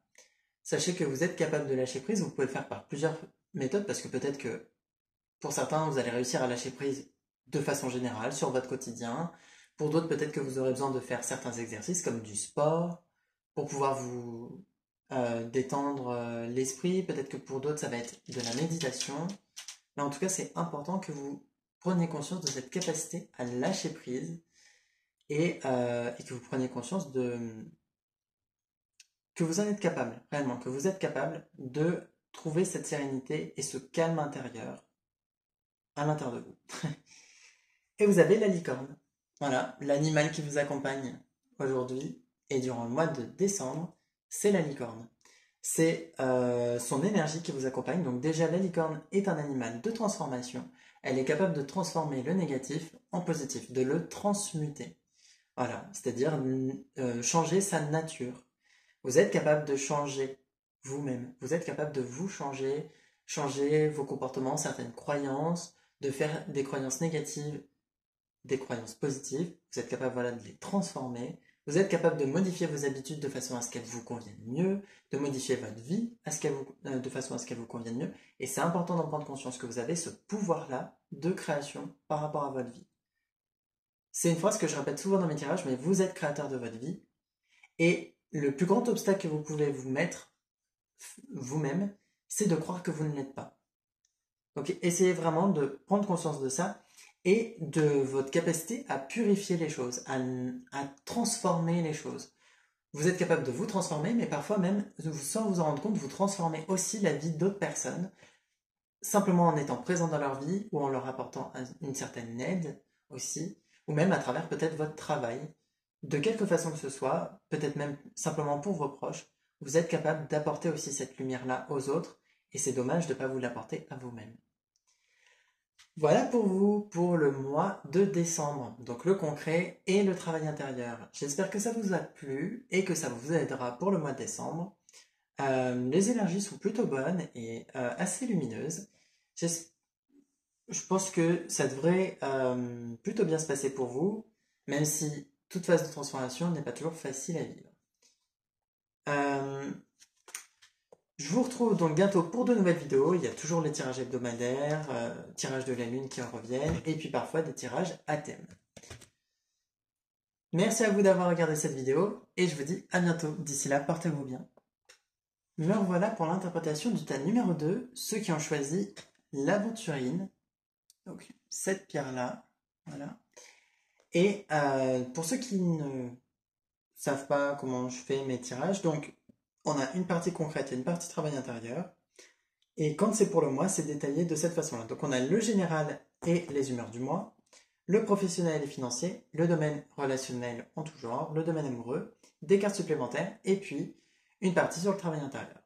Sachez que vous êtes capable de lâcher prise, vous pouvez le faire par plusieurs méthodes parce que peut-être que pour certains vous allez réussir à lâcher prise de façon générale sur votre quotidien. Pour d'autres peut-être que vous aurez besoin de faire certains exercices comme du sport pour pouvoir vous détendre l'esprit. Peut-être que pour d'autres, ça va être de la méditation. Mais en tout cas, c'est important que vous preniez conscience de cette capacité à lâcher prise et que vous preniez conscience que vous en êtes capable, réellement, que vous êtes capable de trouver cette sérénité et ce calme intérieur à l'intérieur de vous. Et vous avez la licorne. Voilà, l'animal qui vous accompagne aujourd'hui et durant le mois de décembre, c'est la licorne. C'est son énergie qui vous accompagne. Donc déjà, la licorne est un animal de transformation. Elle est capable de transformer le négatif en positif, de le transmuter. Voilà, c'est-à-dire changer sa nature. Vous êtes capable de changer vous-même. Vous êtes capable de vous changer, changer vos comportements, certaines croyances, de faire des croyances négatives des croyances positives, vous êtes capable voilà, de les transformer, vous êtes capable de modifier vos habitudes de façon à ce qu'elles vous conviennent mieux, de modifier votre vie de façon à ce qu'elle vous convienne mieux, et c'est important d'en prendre conscience que vous avez ce pouvoir-là de création par rapport à votre vie. C'est une phrase que je répète souvent dans mes tirages, mais vous êtes créateur de votre vie, et le plus grand obstacle que vous pouvez vous mettre vous-même, c'est de croire que vous ne l'êtes pas. Donc essayez vraiment de prendre conscience de ça et de votre capacité à purifier les choses, à transformer les choses. Vous êtes capable de vous transformer, mais parfois même, sans vous en rendre compte, vous transformez aussi la vie d'autres personnes, simplement en étant présent dans leur vie ou en leur apportant une certaine aide aussi, ou même à travers peut-être votre travail. de quelque façon que ce soit, peut-être même simplement pour vos proches, vous êtes capable d'apporter aussi cette lumière-là aux autres, et c'est dommage de ne pas vous l'apporter à vous-même. Voilà pour vous pour le mois de décembre, donc le concret et le travail intérieur. J'espère que ça vous a plu et que ça vous aidera pour le mois de décembre. Les énergies sont plutôt bonnes et assez lumineuses. Je pense que ça devrait plutôt bien se passer pour vous, même si toute phase de transformation n'est pas toujours facile à vivre. Euh, je vous retrouve donc bientôt pour de nouvelles vidéos. Il y a toujours les tirages hebdomadaires, tirages de la lune qui en reviennent, et puis parfois des tirages à thème. Merci à vous d'avoir regardé cette vidéo, et je vous dis à bientôt. D'ici là, portez-vous bien. Me revoilà pour l'interprétation du tas numéro 2, ceux qui ont choisi l'aventurine. Donc cette pierre-là, voilà. Et pour ceux qui ne savent pas comment je fais mes tirages, donc on a une partie concrète et une partie travail intérieur. Et quand c'est pour le mois, c'est détaillé de cette façon-là. Donc on a le général et les humeurs du mois, le professionnel et financier, le domaine relationnel en tout genre, le domaine amoureux, des cartes supplémentaires, et puis une partie sur le travail intérieur.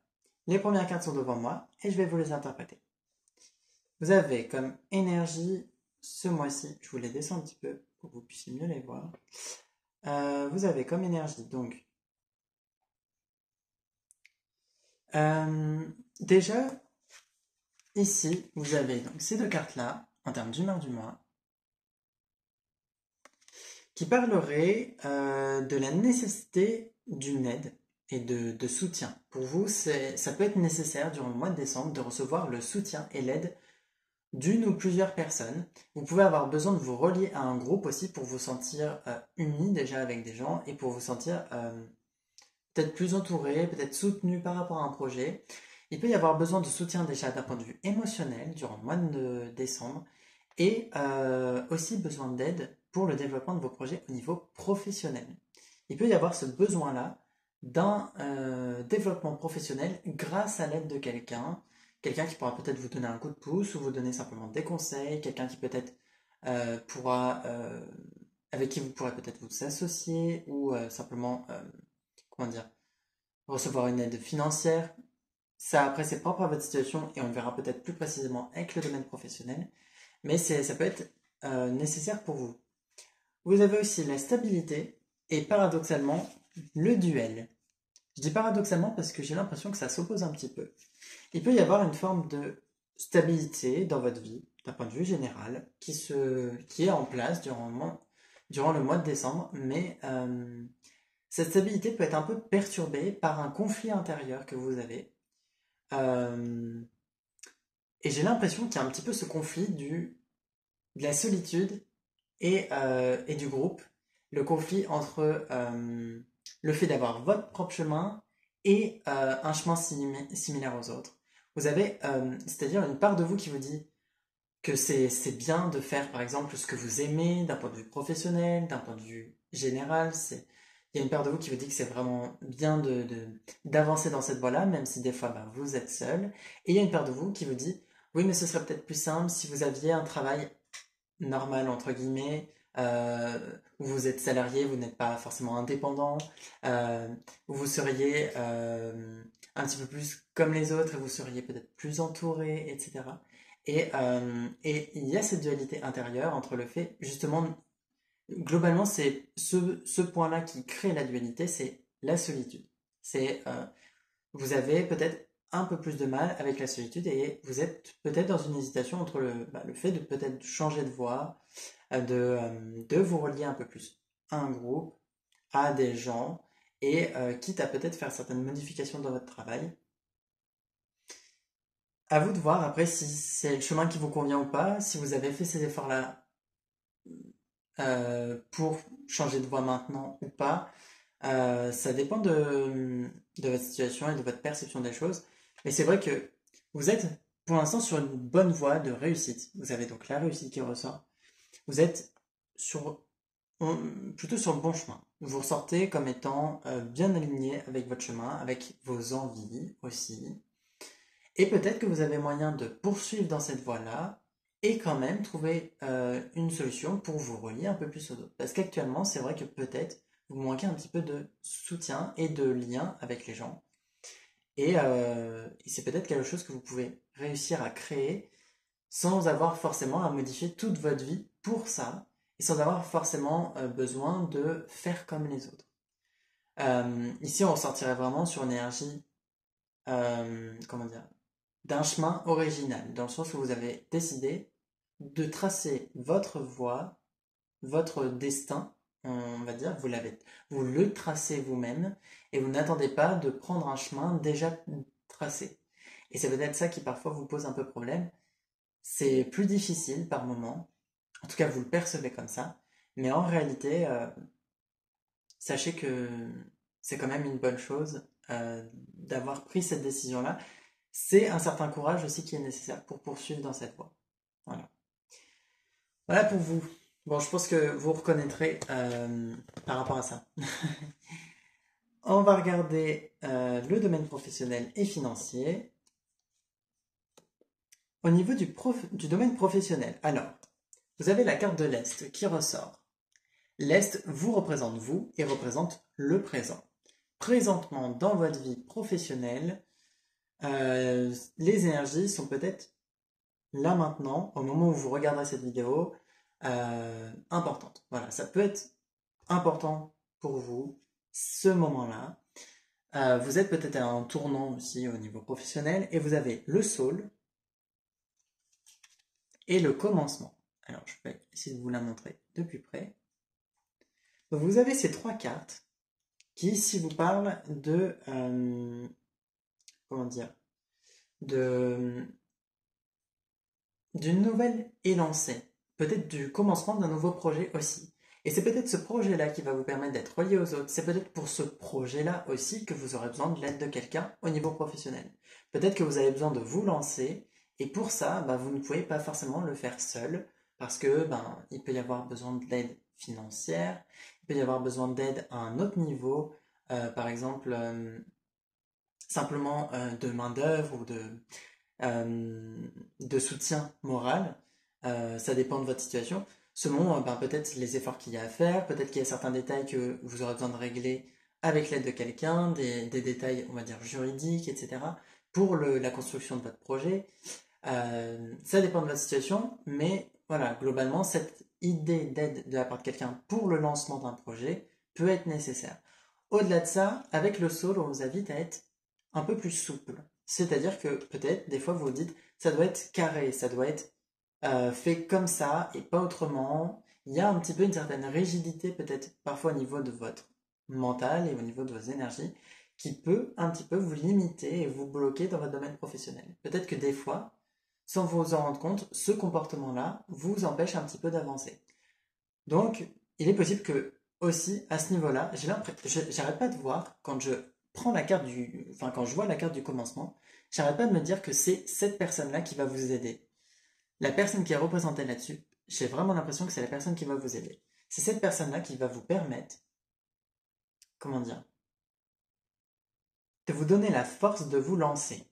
Les premières cartes sont devant moi et je vais vous les interpréter. Vous avez comme énergie ce mois-ci, je vous les descends un petit peu pour que vous puissiez mieux les voir. Vous avez comme énergie donc déjà ici vous avez donc ces deux cartes là en termes d'humeur du mois qui parleraient de la nécessité d'une aide et de soutien. Pour vous, ça peut être nécessaire durant le mois de décembre de recevoir le soutien et l'aide d'une ou plusieurs personnes. Vous pouvez avoir besoin de vous relier à un groupe aussi pour vous sentir unis déjà avec des gens et pour vous sentir peut-être plus entouré, peut-être soutenu par rapport à un projet. Il peut y avoir besoin de soutien déjà d'un point de vue émotionnel durant le mois de décembre et aussi besoin d'aide pour le développement de vos projets au niveau professionnel. Il peut y avoir ce besoin-là d'un développement professionnel grâce à l'aide de quelqu'un, quelqu'un qui pourra peut-être vous donner un coup de pouce ou vous donner simplement des conseils, quelqu'un qui peut-être pourra, avec qui vous pourrez peut-être vous associer ou simplement, comment dire, recevoir une aide financière. Ça, après, c'est propre à votre situation et on verra peut-être plus précisément avec le domaine professionnel, mais ça peut être nécessaire pour vous. Vous avez aussi la stabilité et paradoxalement le duel. Je dis paradoxalement parce que j'ai l'impression que ça s'oppose un petit peu. Il peut y avoir une forme de stabilité dans votre vie, d'un point de vue général, qui est en place durant le mois de décembre, mais cette stabilité peut être un peu perturbée par un conflit intérieur que vous avez. Et j'ai l'impression qu'il y a un petit peu ce conflit de la solitude et du groupe, le conflit entre le fait d'avoir votre propre chemin et un chemin similaire aux autres. Vous avez, c'est-à-dire une part de vous qui vous dit que c'est bien de faire, par exemple, ce que vous aimez d'un point de vue professionnel, d'un point de vue général. Il y a une part de vous qui vous dit que c'est vraiment bien d'avancer dans cette voie-là, même si des fois bah, vous êtes seul. Et il y a une part de vous qui vous dit, oui, mais ce serait peut-être plus simple si vous aviez un travail normal, entre guillemets, où vous êtes salarié, vous n'êtes pas forcément indépendant, où vous seriez un petit peu plus comme les autres et vous seriez peut-être plus entouré, etc. Et il y a cette dualité intérieure entre le fait, justement, globalement, c'est ce point-là qui crée la dualité, c'est la solitude. C'est vous avez peut-être un peu plus de mal avec la solitude et vous êtes peut-être dans une hésitation entre le fait de peut-être changer de voie, de vous relier un peu plus à un groupe, à des gens et quitte à peut-être faire certaines modifications dans votre travail. À vous de voir après si c'est le chemin qui vous convient ou pas, si vous avez fait ces efforts-là pour changer de voie maintenant ou pas. Ça dépend de votre situation et de votre perception des choses. Mais c'est vrai que vous êtes pour l'instant sur une bonne voie de réussite. Vous avez donc la réussite qui ressort. Vous êtes sur, plutôt sur le bon chemin. Vous ressortez comme étant bien aligné avec votre chemin, avec vos envies aussi. Et peut-être que vous avez moyen de poursuivre dans cette voie-là et quand même trouver une solution pour vous relier un peu plus aux autres. Parce qu'actuellement, c'est vrai que peut-être vous manquez un petit peu de soutien et de lien avec les gens. Et c'est peut-être quelque chose que vous pouvez réussir à créer sans avoir forcément à modifier toute votre vie pour ça, et sans avoir forcément besoin de faire comme les autres. Ici, on sortirait vraiment sur une énergie, comment dire, d'un chemin original, dans le sens où vous avez décidé de tracer votre voie, votre destin, on va dire, vous le tracez vous-même, et vous n'attendez pas de prendre un chemin déjà tracé. Et c'est peut-être ça qui parfois vous pose un peu problème. C'est plus difficile par moment, en tout cas vous le percevez comme ça, mais en réalité, sachez que c'est quand même une bonne chose d'avoir pris cette décision-là. C'est un certain courage aussi qui est nécessaire pour poursuivre dans cette voie. Voilà. Voilà pour vous. Bon, je pense que vous reconnaîtrez par rapport à ça. On va regarder le domaine professionnel et financier. Au niveau du domaine professionnel, alors, vous avez la carte de l'Est qui ressort. L'Est vous représente vous et représente le présent. Présentement, dans votre vie professionnelle, les énergies sont peut-être là maintenant, au moment où vous regarderez cette vidéo, importantes. Voilà, ça peut être important pour vous, ce moment-là. Vous êtes peut-être à un tournant aussi au niveau professionnel et vous avez le Soul et le commencement. Alors, je vais essayer de vous la montrer de plus près. Donc, vous avez ces trois cartes qui ici vous parlent de comment dire, de d'une nouvelle élancée, peut-être du commencement d'un nouveau projet aussi. Et c'est peut-être ce projet-là qui va vous permettre d'être relié aux autres. C'est peut-être pour ce projet-là aussi que vous aurez besoin de l'aide de quelqu'un au niveau professionnel. Peut-être que vous avez besoin de vous lancer et pour ça, vous ne pouvez pas forcément le faire seul parce que il peut y avoir besoin de l'aide financière, il peut y avoir besoin d'aide à un autre niveau, par exemple simplement de main-d'œuvre ou de soutien moral. Ça dépend de votre situation. Selon peut-être les efforts qu'il y a à faire, peut-être qu'il y a certains détails que vous aurez besoin de régler avec l'aide de quelqu'un, des détails, on va dire, juridiques, etc., pour la construction de votre projet. Ça dépend de votre situation, mais voilà, globalement, cette idée d'aide de la part de quelqu'un pour le lancement d'un projet peut être nécessaire. Au-delà de ça, avec le soul, on vous invite à être un peu plus souple. C'est-à-dire que peut-être, des fois, vous vous dites, ça doit être carré, ça doit être fait comme ça et pas autrement. Il y a un petit peu une certaine rigidité, peut-être parfois au niveau de votre mental et au niveau de vos énergies, qui peut un petit peu vous limiter et vous bloquer dans votre domaine professionnel. Peut-être que des fois, sans vous en rendre compte, ce comportement-là vous empêche un petit peu d'avancer. Donc, il est possible que aussi à ce niveau-là, j'arrête pas de voir quand je prends la carte enfin quand je vois la carte du commencement, j'arrête pas de me dire que c'est cette personne-là qui va vous aider. La personne qui est représentée là-dessus, j'ai vraiment l'impression que c'est la personne qui va vous aider. C'est cette personne-là qui va vous permettre, comment dire, de vous donner la force de vous lancer.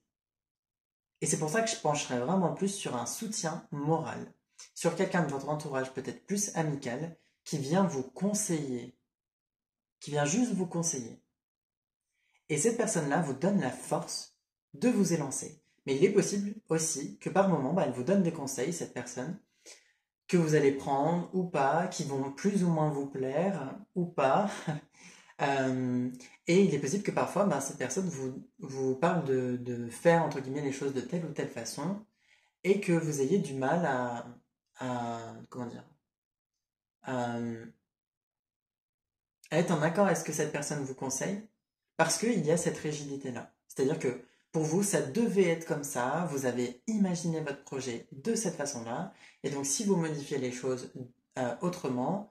Et c'est pour ça que je pencherai vraiment plus sur un soutien moral, sur quelqu'un de votre entourage peut-être plus amical, qui vient vous conseiller, qui vient juste vous conseiller. Et cette personne-là vous donne la force de vous élancer. Mais il est possible aussi que par moment, elle vous donne des conseils, cette personne, que vous allez prendre ou pas, qui vont plus ou moins vous plaire ou pas. Et il est possible que parfois, cette personne vous parle de faire, entre guillemets, les choses de telle ou telle façon, et que vous ayez du mal comment dire, à, à être en accord avec ce que cette personne vous conseille, parce qu'il y a cette rigidité-là. C'est-à-dire que pour vous, ça devait être comme ça, vous avez imaginé votre projet de cette façon-là, et donc si vous modifiez les choses autrement,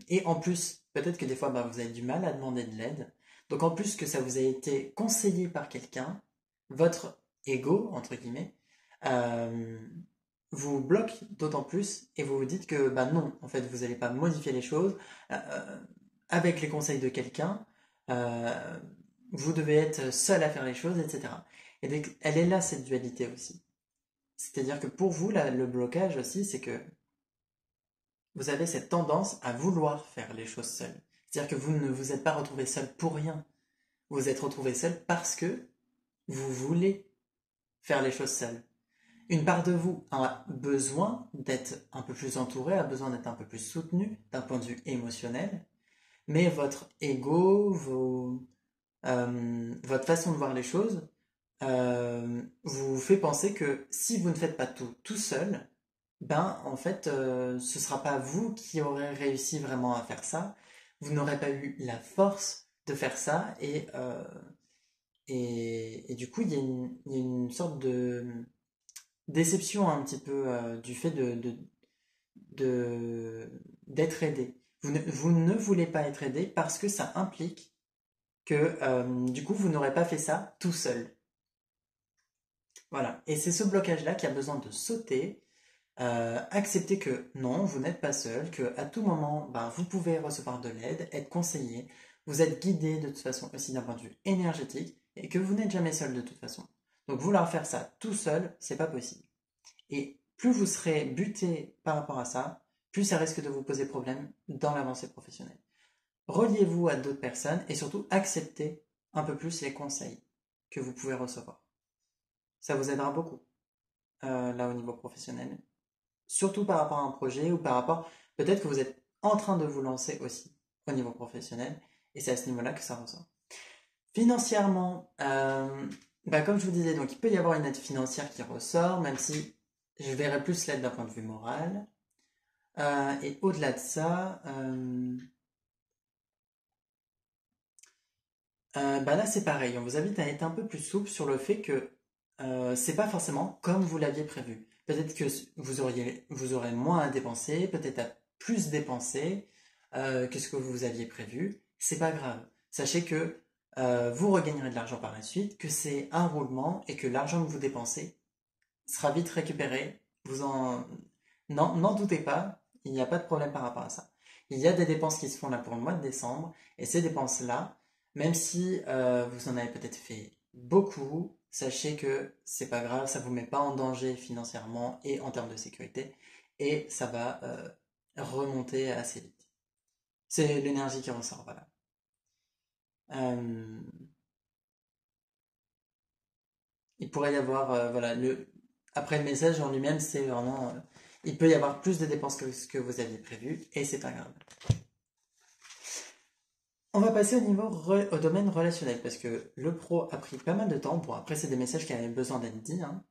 et en plus, peut-être que des fois, vous avez du mal à demander de l'aide, donc en plus que ça vous a été conseillé par quelqu'un, votre ego, entre guillemets, euh, vous bloque d'autant plus, et vous vous dites que non, en fait, vous n'allez pas modifier les choses avec les conseils de quelqu'un, euh, vous devez être seul à faire les choses, etc. Et donc, elle est là, cette dualité aussi. C'est-à-dire que pour vous, le blocage aussi, c'est que vous avez cette tendance à vouloir faire les choses seul. C'est-à-dire que vous ne vous êtes pas retrouvé seul pour rien. Vous vous êtes retrouvé seul parce que vous voulez faire les choses seul. Une part de vous a besoin d'être un peu plus entourée, a besoin d'être un peu plus soutenue d'un point de vue émotionnel, mais votre ego, votre façon de voir les choses, vous fait penser que si vous ne faites pas tout seul, ben en fait, ce sera pas vous qui aurez réussi vraiment à faire ça. Vous n'aurez pas eu la force de faire ça et du coup, il y a une sorte de déception un petit peu du fait de- d'être aidé. Vous ne voulez pas être aidé parce que ça implique que du coup, vous n'aurez pas fait ça tout seul. Voilà. Et c'est ce blocage-là qui a besoin de sauter. Accepter que non, vous n'êtes pas seul, que à tout moment, ben, vous pouvez recevoir de l'aide, être conseillé, vous êtes guidé de toute façon aussi d'un point de vue énergétique, et que vous n'êtes jamais seul de toute façon. Donc vouloir faire ça tout seul, c'est pas possible. Et plus vous serez buté par rapport à ça, plus ça risque de vous poser problème dans l'avancée professionnelle. Reliez-vous à d'autres personnes et surtout acceptez un peu plus les conseils que vous pouvez recevoir. Ça vous aidera beaucoup là au niveau professionnel. Surtout par rapport à un projet ou par rapport, peut-être que vous êtes en train de vous lancer aussi au niveau professionnel et c'est à ce niveau-là que ça ressort. Financièrement, bah comme je vous disais, donc il peut y avoir une aide financière qui ressort, même si je verrais plus l'aide d'un point de vue moral. Et au-delà de ça, bah là c'est pareil, on vous invite à être un peu plus souple sur le fait que c'est pas forcément comme vous l'aviez prévu. Peut-être que vous aurez moins à dépenser, peut-être à plus dépenser que ce que vous aviez prévu. C'est pas grave. Sachez que vous regagnerez de l'argent par la suite, que c'est un roulement et que l'argent que vous dépensez sera vite récupéré. N'en doutez pas, il n'y a pas de problème par rapport à ça. Il y a des dépenses qui se font là pour le mois de décembre, et ces dépenses-là, même si vous en avez peut-être fait beaucoup, sachez que c'est pas grave, ça vous met pas en danger financièrement et en termes de sécurité, et ça va remonter assez vite. C'est l'énergie qui ressort, voilà. Euh, il pourrait y avoir, voilà, après le message en lui-même, c'est vraiment, il peut y avoir plus de dépenses que ce que vous aviez prévu, et c'est pas grave. On va passer au domaine relationnel, parce que le pro a pris pas mal de temps. Bon, après, c'est des messages qui avaient besoin d'être dits, hein.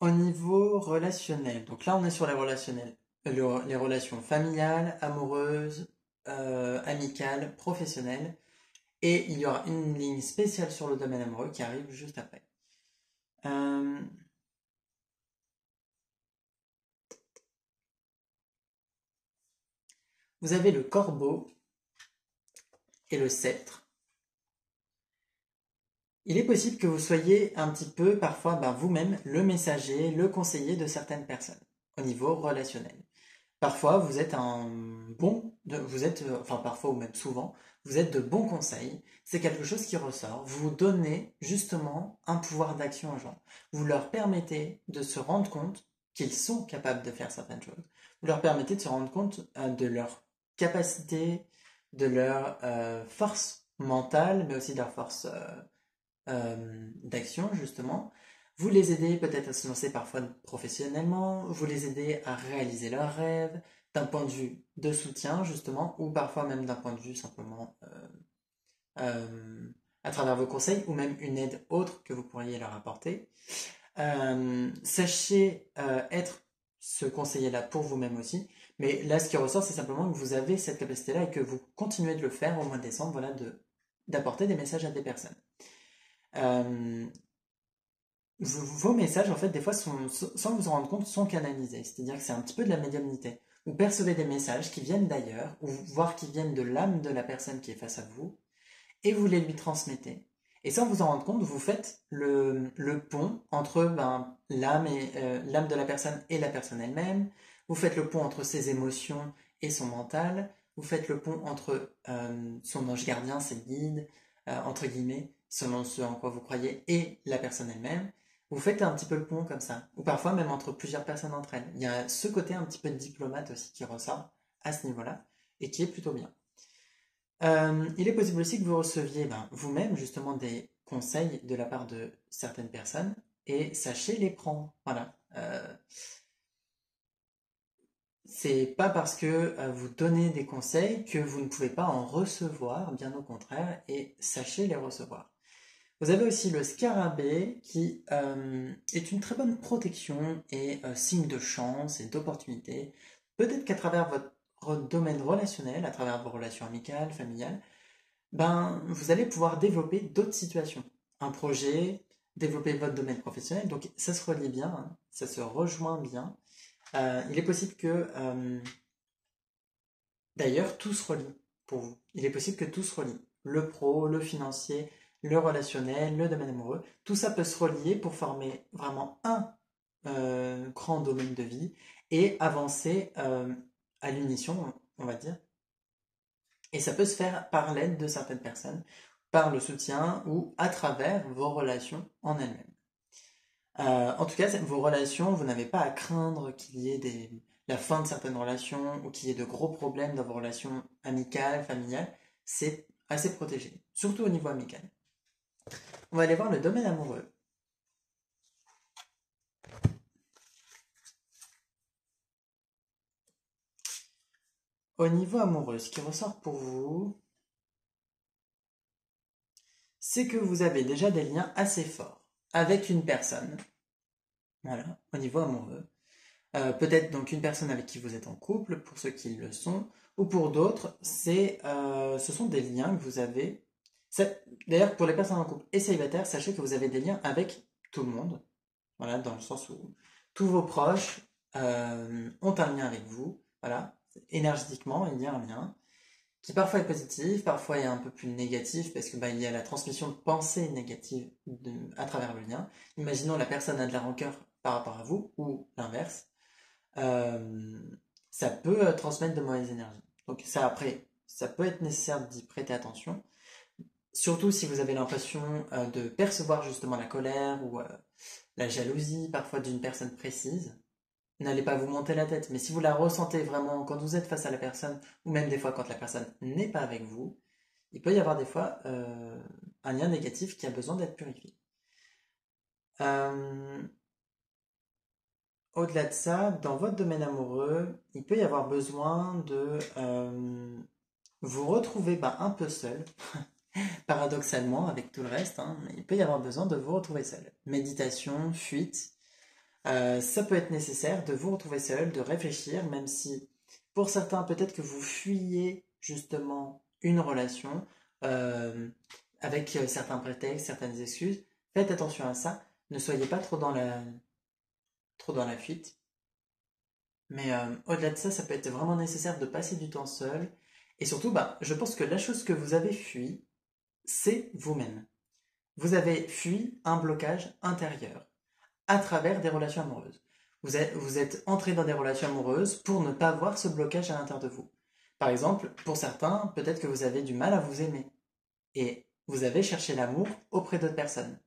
Au niveau relationnel, donc là, on est sur les relationnels, les relations familiales, amoureuses, amicales, professionnelles, et il y aura une ligne spéciale sur le domaine amoureux qui arrive juste après. Euh, vous avez le corbeau et le sceptre. Il est possible que vous soyez un petit peu parfois vous-même le messager, le conseiller de certaines personnes au niveau relationnel. Parfois vous êtes vous êtes, enfin parfois ou même souvent, vous êtes de bons conseils. C'est quelque chose qui ressort. Vous donnez justement un pouvoir d'action aux gens. Vous leur permettez de se rendre compte qu'ils sont capables de faire certaines choses. Vous leur permettez de se rendre compte de leur capacité, de leur force mentale, mais aussi de leur force d'action, justement. Vous les aidez peut-être à se lancer parfois professionnellement, vous les aidez à réaliser leurs rêves, d'un point de vue de soutien, justement, ou parfois même d'un point de vue simplement à travers vos conseils, ou même une aide autre que vous pourriez leur apporter. Sachez être ce conseiller-là pour vous-même aussi, mais là, ce qui ressort, c'est simplement que vous avez cette capacité-là et que vous continuez de le faire au mois de décembre, voilà, d'apporter des messages à des personnes. Euh, vos messages, en fait, des fois, sans vous en rendre compte, sont canalisés. C'est-à-dire que c'est un petit peu de la médiumnité. Vous percevez des messages qui viennent d'ailleurs, ou voire qui viennent de l'âme de la personne qui est face à vous, et vous les lui transmettez. Et sans vous en rendre compte, vous faites le pont entre l'âme de la personne et la personne elle-même. Vous faites le pont entre ses émotions et son mental. Vous faites le pont entre son ange gardien, ses guides, entre guillemets, selon ce en quoi vous croyez, et la personne elle-même. Vous faites un petit peu le pont comme ça. Ou parfois même entre plusieurs personnes entre elles. Il y a ce côté un petit peu de diplomate aussi qui ressort à ce niveau-là et qui est plutôt bien. Il est possible aussi que vous receviez vous-même justement des conseils de la part de certaines personnes et sachez les prendre. Voilà. C'est pas parce que vous donnez des conseils que vous ne pouvez pas en recevoir, bien au contraire, et sachez les recevoir. Vous avez aussi le scarabée qui est une très bonne protection et signe de chance et d'opportunité. Peut-être qu'à travers votre domaine relationnel, à travers vos relations amicales, familiales, vous allez pouvoir développer d'autres situations. Un projet, développer votre domaine professionnel. Donc ça se relie bien, hein, ça se rejoint bien. Il est possible que, d'ailleurs, tout se relie pour vous. Il est possible que tout se relie. Le pro, le financier, le relationnel, le domaine amoureux. Tout ça peut se relier pour former vraiment un grand domaine de vie et avancer à l'unisson, on va dire. Et ça peut se faire par l'aide de certaines personnes, par le soutien ou à travers vos relations en elles-mêmes. En tout cas, vos relations, vous n'avez pas à craindre qu'il y ait la fin de certaines relations ou qu'il y ait de gros problèmes dans vos relations amicales, familiales. C'est assez protégé, surtout au niveau amical. On va aller voir le domaine amoureux. Au niveau amoureux, ce qui ressort pour vous, c'est que vous avez déjà des liens assez forts avec une personne. Voilà, au niveau amoureux. Peut-être donc une personne avec qui vous êtes en couple, pour ceux qui le sont, ou pour d'autres, ce sont des liens que vous avez. D'ailleurs, pour les personnes en couple et célibataires, sachez que vous avez des liens avec tout le monde. Voilà, dans le sens où tous vos proches ont un lien avec vous. Voilà, énergétiquement, il y a un lien qui parfois est positif, parfois est un peu plus négatif, parce que il y a la transmission de pensées négatives à travers le lien. Imaginons la personne a de la rancœur par rapport à vous, ou l'inverse. euh, Ça peut transmettre de mauvaises énergies. Donc ça, après, ça peut être nécessaire d'y prêter attention. Surtout si vous avez l'impression de percevoir justement la colère ou la jalousie parfois d'une personne précise. N'allez pas vous monter la tête, mais si vous la ressentez vraiment quand vous êtes face à la personne, ou même des fois quand la personne n'est pas avec vous, il peut y avoir des fois un lien négatif qui a besoin d'être purifié. Euh, Au-delà de ça, dans votre domaine amoureux, il peut y avoir besoin de vous retrouver un peu seul, paradoxalement avec tout le reste, hein, mais il peut y avoir besoin de vous retrouver seul. Méditation, fuite, ça peut être nécessaire de vous retrouver seul, de réfléchir, même si pour certains peut-être que vous fuyez justement une relation euh, avec certains prétextes, certaines excuses. Faites attention à ça, ne soyez pas trop dans la fuite. Mais au-delà de ça, ça peut être vraiment nécessaire de passer du temps seul. Et surtout, je pense que la chose que vous avez fui, c'est vous-même. Vous avez fui un blocage intérieur à travers des relations amoureuses. Vous êtes entré dans des relations amoureuses pour ne pas voir ce blocage à l'intérieur de vous. Par exemple, pour certains, peut-être que vous avez du mal à vous aimer. Et vous avez cherché l'amour auprès d'autres personnes.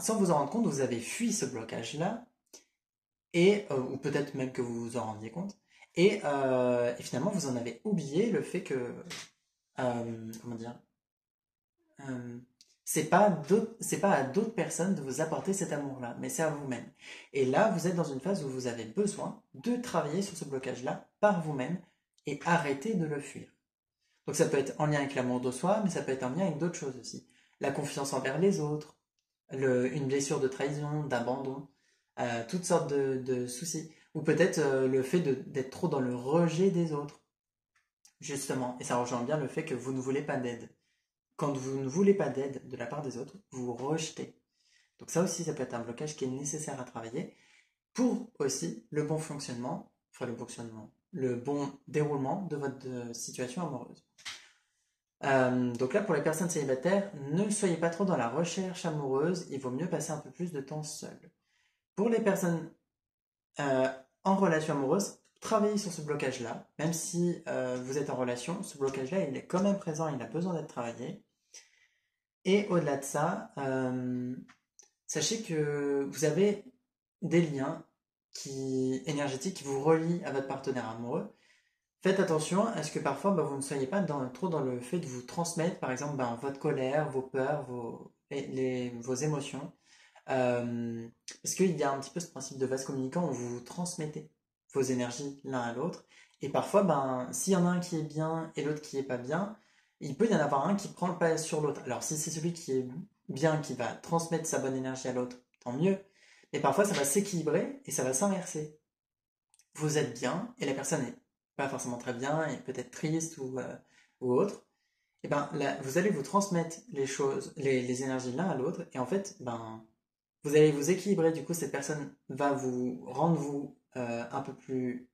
Sans vous en rendre compte, vous avez fui ce blocage-là ou peut-être même que vous vous en rendiez compte, et finalement vous en avez oublié le fait que, comment dire, euh, c'est pas à d'autres personnes de vous apporter cet amour-là, mais c'est à vous-même. Et là, vous êtes dans une phase où vous avez besoin de travailler sur ce blocage-là par vous-même et arrêter de le fuir. Donc ça peut être en lien avec l'amour de soi, mais ça peut être en lien avec d'autres choses aussi. La confiance envers les autres, une blessure de trahison, d'abandon, toutes sortes de soucis. Ou peut-être le fait d'être trop dans le rejet des autres, justement. Et ça rejoint bien le fait que vous ne voulez pas d'aide. Quand vous ne voulez pas d'aide de la part des autres, vous rejetez. Donc ça aussi, ça peut être un blocage qui est nécessaire à travailler pour aussi le bon déroulement de votre situation amoureuse. Donc là, pour les personnes célibataires, ne soyez pas trop dans la recherche amoureuse, il vaut mieux passer un peu plus de temps seul. Pour les personnes euh, en relation amoureuse, travaillez sur ce blocage-là, même si vous êtes en relation, ce blocage-là, il est quand même présent, il a besoin d'être travaillé. Et au-delà de ça, sachez que vous avez des liens énergétiques qui vous relient à votre partenaire amoureux. Faites attention à ce que parfois vous ne soyez pas trop dans le fait de vous transmettre, par exemple, votre colère, vos peurs, vos émotions. Euh, Parce qu'il y a un petit peu ce principe de vase communicant où vous vous transmettez vos énergies l'un à l'autre. Et parfois, s'il y en a un qui est bien et l'autre qui est pas bien, il peut y en avoir un qui prend le pas sur l'autre. Alors si c'est celui qui est bien qui va transmettre sa bonne énergie à l'autre, tant mieux. Mais parfois, ça va s'équilibrer et ça va s'inverser. Vous êtes bien et la personne n'est pas forcément très bien et peut-être triste ou autre. Et là, vous allez vous transmettre les choses, les énergies l'un à l'autre et en fait, vous allez vous équilibrer, du coup, cette personne va vous rendre un peu plus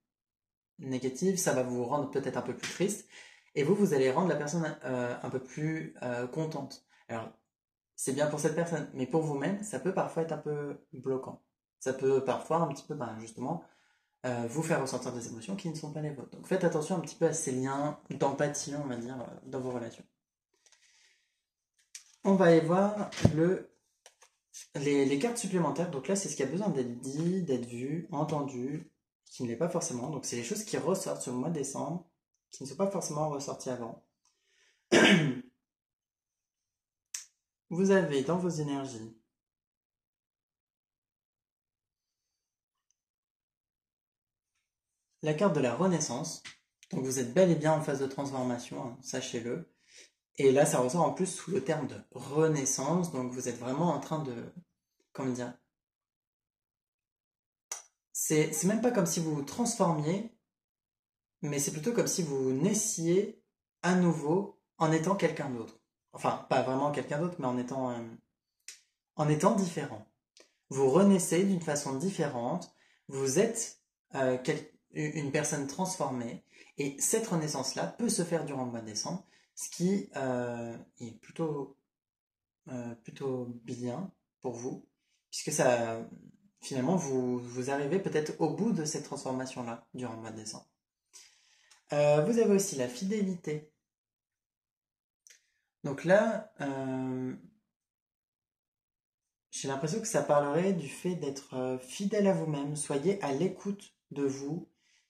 négative, ça va vous rendre peut-être un peu plus triste, et vous allez rendre la personne un peu plus contente. Alors, c'est bien pour cette personne, mais pour vous-même, ça peut parfois être un peu bloquant. Ça peut parfois un petit peu, justement, vous faire ressentir des émotions qui ne sont pas les vôtres. Donc faites attention un petit peu à ces liens d'empathie, on va dire, dans vos relations. On va aller voir les cartes supplémentaires, donc là, c'est ce qui a besoin d'être dit, d'être vu, entendu, qui ne l'est pas forcément. Donc, c'est les choses qui ressortent sur le mois de décembre, qui ne sont pas forcément ressorties avant. Vous avez dans vos énergies la carte de la renaissance. Donc, vous êtes bel et bien en phase de transformation, hein, sachez-le. Et là, ça ressort en plus sous le terme de renaissance. Donc, vous êtes vraiment en train de, comment dire, c'est même pas comme si vous vous transformiez, mais c'est plutôt comme si vous naissiez à nouveau en étant quelqu'un d'autre. Enfin, pas vraiment quelqu'un d'autre, mais en étant différent. Vous renaissez d'une façon différente, vous êtes une personne transformée, et cette renaissance-là peut se faire durant le mois de décembre, ce qui est plutôt bien pour vous, puisque ça, finalement, vous arrivez peut-être au bout de cette transformation-là durant le mois de décembre. Vous avez aussi la fidélité. Donc là, j'ai l'impression que ça parlerait du fait d'être fidèle à vous-même. Soyez à l'écoute de vous.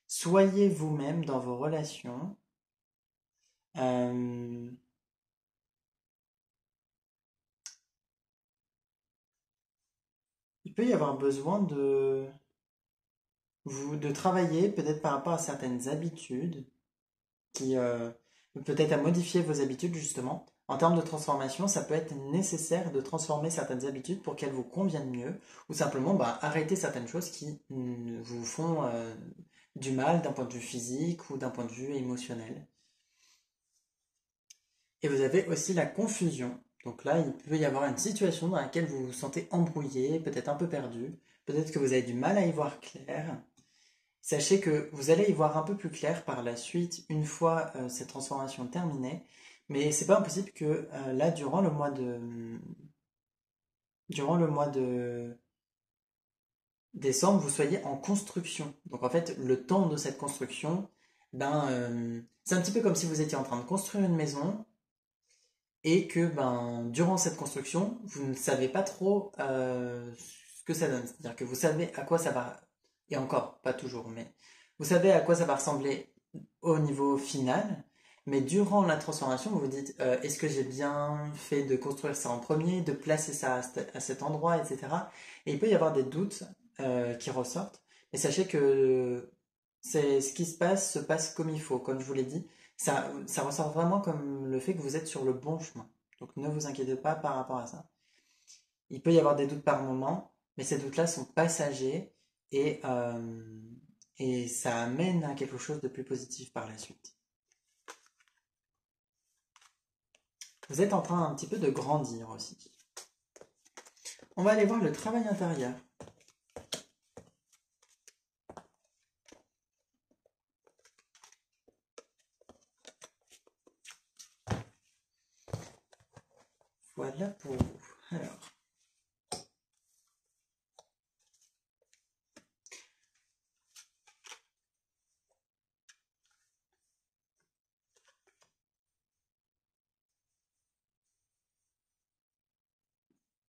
Soyez vous-même dans vos relations. Euh, il peut y avoir besoin de travailler peut-être par rapport à certaines habitudes qui peut-être à modifier vos habitudes justement. En termes de transformation, ça peut être nécessaire de transformer certaines habitudes pour qu'elles vous conviennent mieux, ou simplement arrêter certaines choses qui vous font du mal d'un point de vue physique ou d'un point de vue émotionnel. Et vous avez aussi la confusion. Donc là, il peut y avoir une situation dans laquelle vous vous sentez embrouillé, peut-être un peu perdu, peut-être que vous avez du mal à y voir clair. Sachez que vous allez y voir un peu plus clair par la suite, une fois cette transformation terminée. Mais c'est pas impossible que là, durant le mois de décembre, vous soyez en construction. Donc en fait, le temps de cette construction, c'est un petit peu comme si vous étiez en train de construire une maison et que durant cette construction, vous ne savez pas trop ce que ça donne. C'est-à-dire que vous savez à quoi ça va, et encore, pas toujours, mais vous savez à quoi ça va ressembler au niveau final, mais durant la transformation, vous vous dites est-ce que j'ai bien fait de construire ça en premier, de placer ça à cet endroit, etc. Et il peut y avoir des doutes qui ressortent, mais sachez que c'est ce qui se passe comme il faut, comme je vous l'ai dit. Ça ressort vraiment comme le fait que vous êtes sur le bon chemin. Donc ne vous inquiétez pas par rapport à ça. Il peut y avoir des doutes par moment, mais ces doutes-là sont passagers et ça amène à quelque chose de plus positif par la suite. Vous êtes en train un petit peu de grandir aussi. On va aller voir le travail intérieur. Voilà pour vous.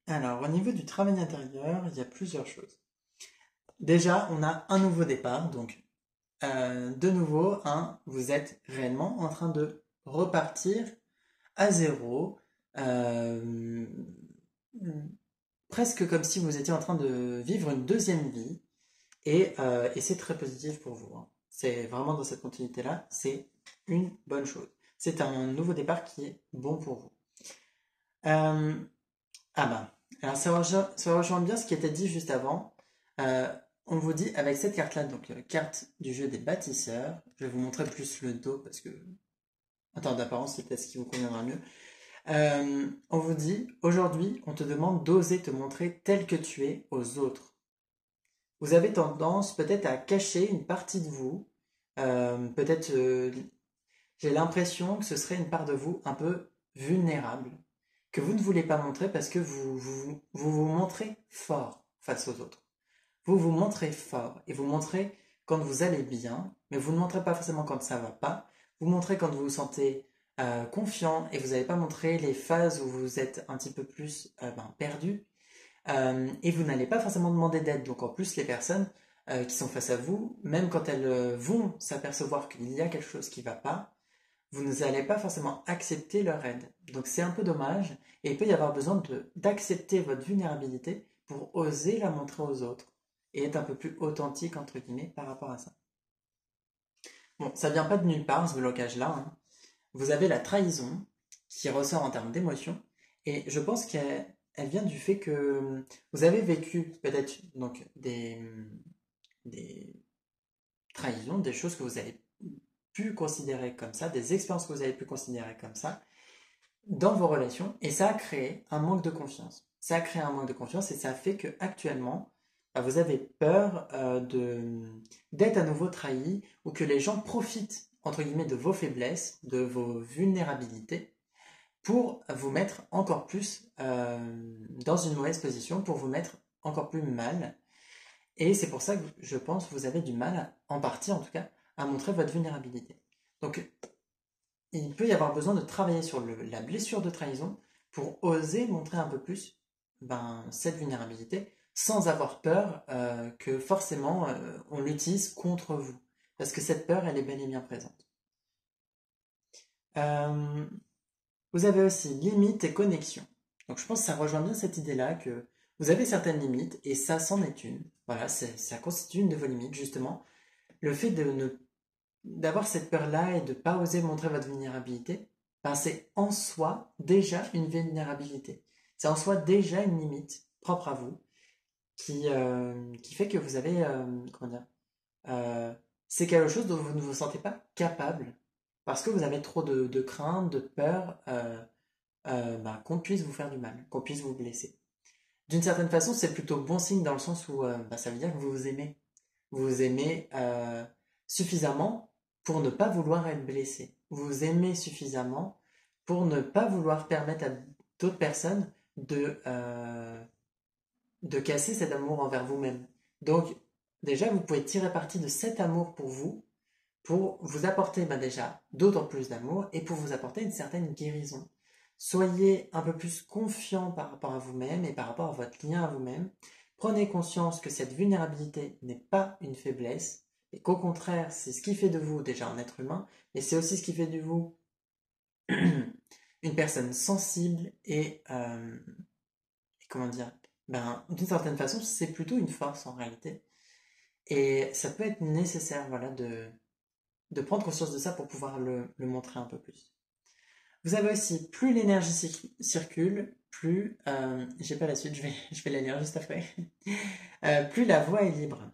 Alors, au niveau du travail intérieur, il y a plusieurs choses. Déjà, on a un nouveau départ, donc de nouveau, hein, vous êtes réellement en train de repartir à zéro, euh, presque comme si vous étiez en train de vivre une deuxième vie, et c'est très positif pour vous, hein. C'est vraiment dans cette continuité-là, c'est une bonne chose. C'est un nouveau départ qui est bon pour vous. Euh, ah bah, alors ça rejoint bien ce qui était dit juste avant. Euh, on vous dit avec cette carte-là, donc carte du jeu des bâtisseurs, je vais vous montrer plus le dos parce que, en termes d'apparence, c'est peut-être ce qui vous conviendra mieux. On vous dit, aujourd'hui, on te demande d'oser te montrer tel que tu es aux autres. Vous avez tendance peut-être à cacher une partie de vous, peut-être j'ai l'impression que ce serait une part de vous un peu vulnérable, que vous ne voulez pas montrer parce que vous montrez fort face aux autres. Vous vous montrez fort et vous montrez quand vous allez bien, mais vous ne montrez pas forcément quand ça va pas. Vous montrez quand vous vous sentez confiant et vous n'allez pas montrer les phases où vous êtes un petit peu plus perdu. Et vous n'allez pas forcément demander d'aide. Donc en plus, les personnes qui sont face à vous, même quand elles vont s'apercevoir qu'il y a quelque chose qui ne va pas, vous n'allez pas forcément accepter leur aide. Donc c'est un peu dommage et il peut y avoir besoin d'accepter votre vulnérabilité pour oser la montrer aux autres et être un peu plus authentique entre guillemets par rapport à ça. Bon, ça vient pas de nulle part ce blocage-là, hein. Vous avez la trahison qui ressort en termes d'émotion et je pense qu'elle vient du fait que vous avez vécu peut-être donc des trahisons, des choses que vous avez pu considérer comme ça, des expériences que vous avez pu considérer comme ça, dans vos relations et ça a créé un manque de confiance. Ça a créé un manque de confiance et ça a fait que actuellement vous avez peur d'être à nouveau trahi ou que les gens profitent entre guillemets de vos faiblesses, de vos vulnérabilités pour vous mettre encore plus dans une mauvaise position, pour vous mettre encore plus mal. Et c'est pour ça que je pense que vous avez du mal, en partie en tout cas, à montrer votre vulnérabilité. Donc il peut y avoir besoin de travailler sur la blessure de trahison pour oser montrer un peu plus cette vulnérabilité sans avoir peur que forcément on l'utilise contre vous. Parce que cette peur, elle est bel et bien présente. Euh, vous avez aussi limites et connexions. Donc je pense que ça rejoint bien cette idée-là que vous avez certaines limites et ça c'en est une. Voilà, ça constitue une de vos limites justement. Le fait d'avoir cette peur-là et de ne pas oser montrer votre vulnérabilité, c'est en soi déjà une vulnérabilité. C'est en soi déjà une limite propre à vous qui fait que vous avez, comment dire, euh, c'est quelque chose dont vous ne vous sentez pas capable parce que vous avez trop de crainte, de peur qu'on puisse vous faire du mal, qu'on puisse vous blesser. D'une certaine façon, c'est plutôt bon signe dans le sens où ça veut dire que vous vous aimez. Vous vous aimez suffisamment pour ne pas vouloir être blessé. Vous vous aimez suffisamment pour ne pas vouloir permettre à d'autres personnes de casser cet amour envers vous-même. Donc, déjà, vous pouvez tirer parti de cet amour pour vous apporter déjà d'autant plus d'amour et pour vous apporter une certaine guérison. Soyez un peu plus confiant par rapport à vous-même et par rapport à votre lien à vous-même. Prenez conscience que cette vulnérabilité n'est pas une faiblesse et qu'au contraire, c'est ce qui fait de vous déjà un être humain, et c'est aussi ce qui fait de vous une personne sensible et comment dire, d'une certaine façon, c'est plutôt une force en réalité. Et ça peut être nécessaire, voilà, de prendre conscience de ça pour pouvoir le montrer un peu plus. Vous avez aussi, plus l'énergie circule, plus, j'ai pas la suite, je vais la lire juste après, plus la voie est libre.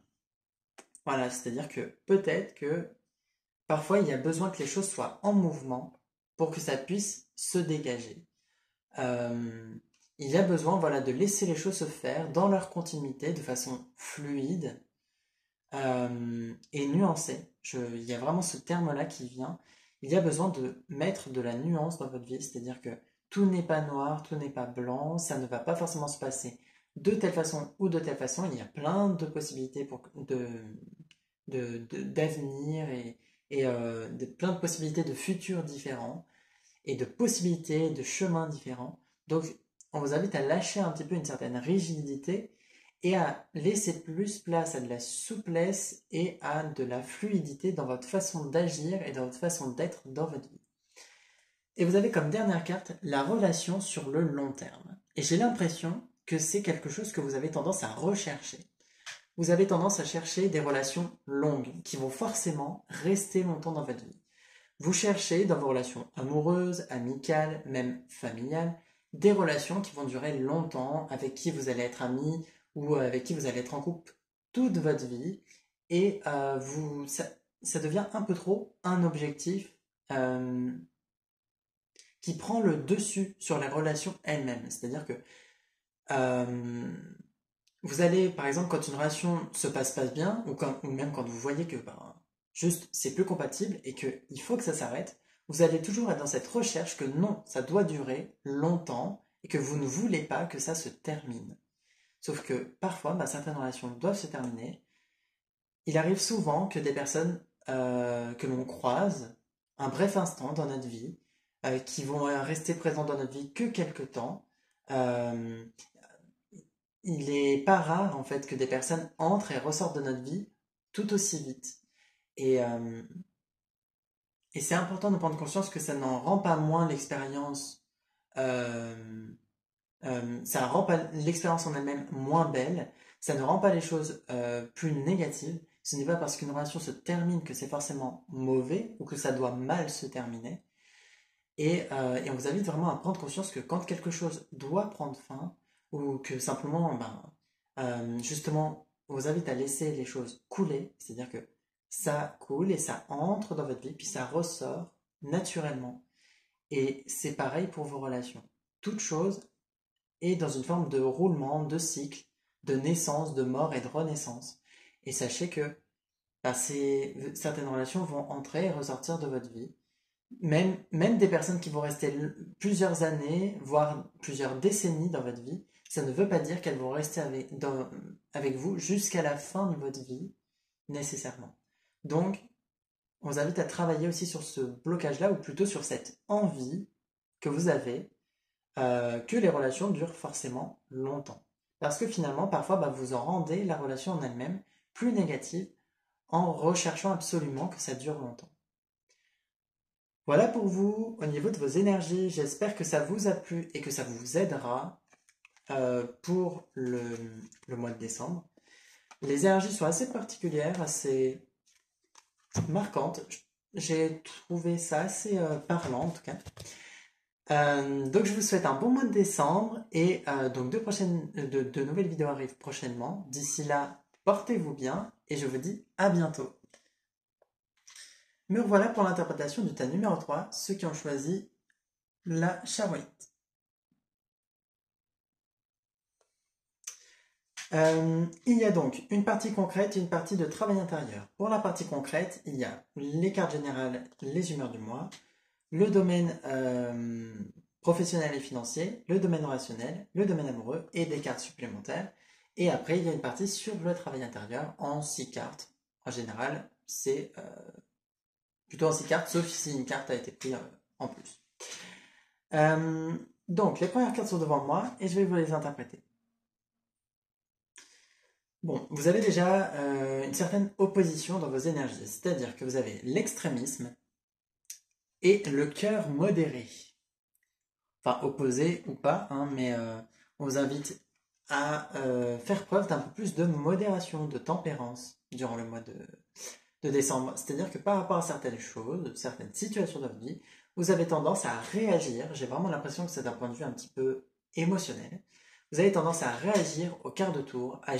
Voilà, c'est-à-dire que peut-être que parfois il y a besoin que les choses soient en mouvement pour que ça puisse se dégager. Euh, il y a besoin, voilà, de laisser les choses se faire dans leur continuité de façon fluide et nuancée. Il y a vraiment ce terme-là qui vient. Il y a besoin de mettre de la nuance dans votre vie, c'est-à-dire que tout n'est pas noir, tout n'est pas blanc, ça ne va pas forcément se passer de telle façon ou de telle façon. Il y a plein de possibilités d'avenir et plein de possibilités de futurs différents et de possibilités de chemins différents. Donc, on vous invite à lâcher un petit peu une certaine rigidité et à laisser plus place à de la souplesse et à de la fluidité dans votre façon d'agir et dans votre façon d'être dans votre vie. Et vous avez comme dernière carte la relation sur le long terme. Et j'ai l'impression que c'est quelque chose que vous avez tendance à rechercher. Vous avez tendance à chercher des relations longues qui vont forcément rester longtemps dans votre vie. Vous cherchez dans vos relations amoureuses, amicales, même familiales, des relations qui vont durer longtemps, avec qui vous allez être amis ou avec qui vous allez être en couple toute votre vie. Et ça devient un peu trop un objectif euh, qui prend le dessus sur les relations elles-mêmes. C'est-à-dire que euh, vous allez, par exemple, quand une relation se passe pas bien, ou même quand vous voyez que juste c'est plus compatible et qu'il faut que ça s'arrête, vous allez toujours être dans cette recherche que non, ça doit durer longtemps et que vous ne voulez pas que ça se termine. Sauf que parfois, certaines relations doivent se terminer. Il arrive souvent que des personnes que l'on croise un bref instant dans notre vie, qui vont rester présentes dans notre vie que quelques temps, euh, il est pas rare en fait que des personnes entrent et ressortent de notre vie tout aussi vite. Et, euh, et c'est important de prendre conscience que ça n'en rend pas moins l'expérience, euh, ça rend pas l'expérience en elle-même moins belle, ça ne rend pas les choses plus négatives. Ce n'est pas parce qu'une relation se termine que c'est forcément mauvais ou que ça doit mal se terminer. Et on vous invite vraiment à prendre conscience que quand quelque chose doit prendre fin, ou que simplement, justement, on vous invite à laisser les choses couler, c'est-à-dire que ça coule et ça entre dans votre vie, puis ça ressort naturellement. Et c'est pareil pour vos relations. Toute chose est dans une forme de roulement, de cycle, de naissance, de mort et de renaissance. Et sachez que certaines relations vont entrer et ressortir de votre vie. Même des personnes qui vont rester plusieurs années, voire plusieurs décennies dans votre vie, ça ne veut pas dire qu'elles vont rester avec vous jusqu'à la fin de votre vie, nécessairement. Donc, on vous invite à travailler aussi sur ce blocage-là, ou plutôt sur cette envie que vous avez, que les relations durent forcément longtemps. Parce que finalement, parfois, vous en rendez la relation en elle-même plus négative en recherchant absolument que ça dure longtemps. Voilà pour vous au niveau de vos énergies. J'espère que ça vous a plu et que ça vous aidera pour le mois de décembre. Les énergies sont assez particulières, assez marquantes. J'ai trouvé ça assez parlant en tout cas. Donc je vous souhaite un bon mois de décembre et donc de nouvelles vidéos arrivent prochainement. D'ici là, portez-vous bien et je vous dis à bientôt. Me revoilà pour l'interprétation du tas numéro 3, ceux qui ont choisi la charoïte. Il y a donc une partie concrète et une partie de travail intérieur. Pour la partie concrète, il y a les cartes générales, les humeurs du mois, le domaine professionnel et financier, le domaine relationnel, le domaine amoureux et des cartes supplémentaires. Et après, il y a une partie sur le travail intérieur en 6 cartes. En général, c'est plutôt en 6 cartes, sauf si une carte a été prise en plus. Donc, les premières cartes sont devant moi et je vais vous les interpréter. Bon, vous avez déjà une certaine opposition dans vos énergies, c'est-à-dire que vous avez l'extrémisme et le cœur modéré. Enfin, opposé ou pas, hein, mais on vous invite à faire preuve d'un peu plus de modération, de tempérance durant le mois de décembre. C'est-à-dire que par rapport à certaines choses, certaines situations de votre vie, vous avez tendance à réagir. J'ai vraiment l'impression que c'est d'un point de vue un petit peu émotionnel. Vous avez tendance à réagir au quart de tour, à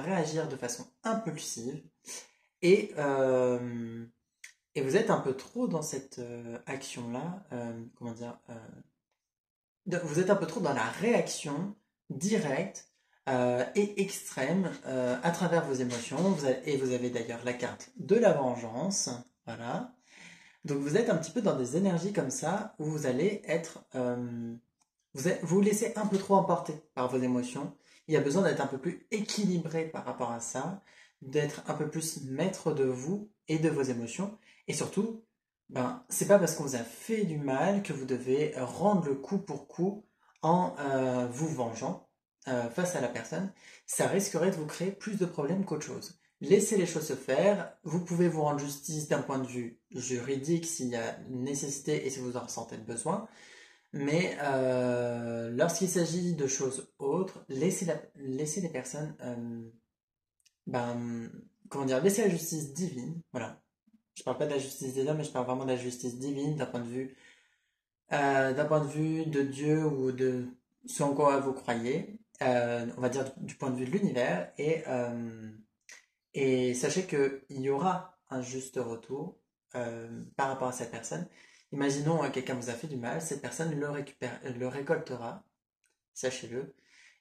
réagir de façon impulsive, et, et vous êtes un peu trop dans cette action-là, comment dire, vous êtes un peu trop dans la réaction directe et extrême à travers vos émotions. Et vous avez d'ailleurs la carte de la vengeance, voilà. Donc vous êtes un petit peu dans des énergies comme ça où vous allez être vous vous laissez un peu trop emporter par vos émotions. Il y a besoin d'être un peu plus équilibré par rapport à ça, d'être un peu plus maître de vous et de vos émotions. Et surtout, c'est pas parce qu'on vous a fait du mal que vous devez rendre le coup pour coup en vous vengeant. face à la personne, ça risquerait de vous créer plus de problèmes qu'autre chose. Laissez les choses se faire, vous pouvez vous rendre justice d'un point de vue juridique s'il y a une nécessité et si vous en ressentez le besoin, mais lorsqu'il s'agit de choses autres, laissez les personnes, ben, comment dire, laissez la justice divine, voilà. Je parle pas de la justice des hommes, mais je parle vraiment de la justice divine d'un point de vue de Dieu ou de ce en quoi vous croyez, on va dire du point de vue de l'univers, et sachez qu'il y aura un juste retour par rapport à cette personne. Imaginons quelqu'un vous a fait du mal, cette personne le récoltera, sachez-le,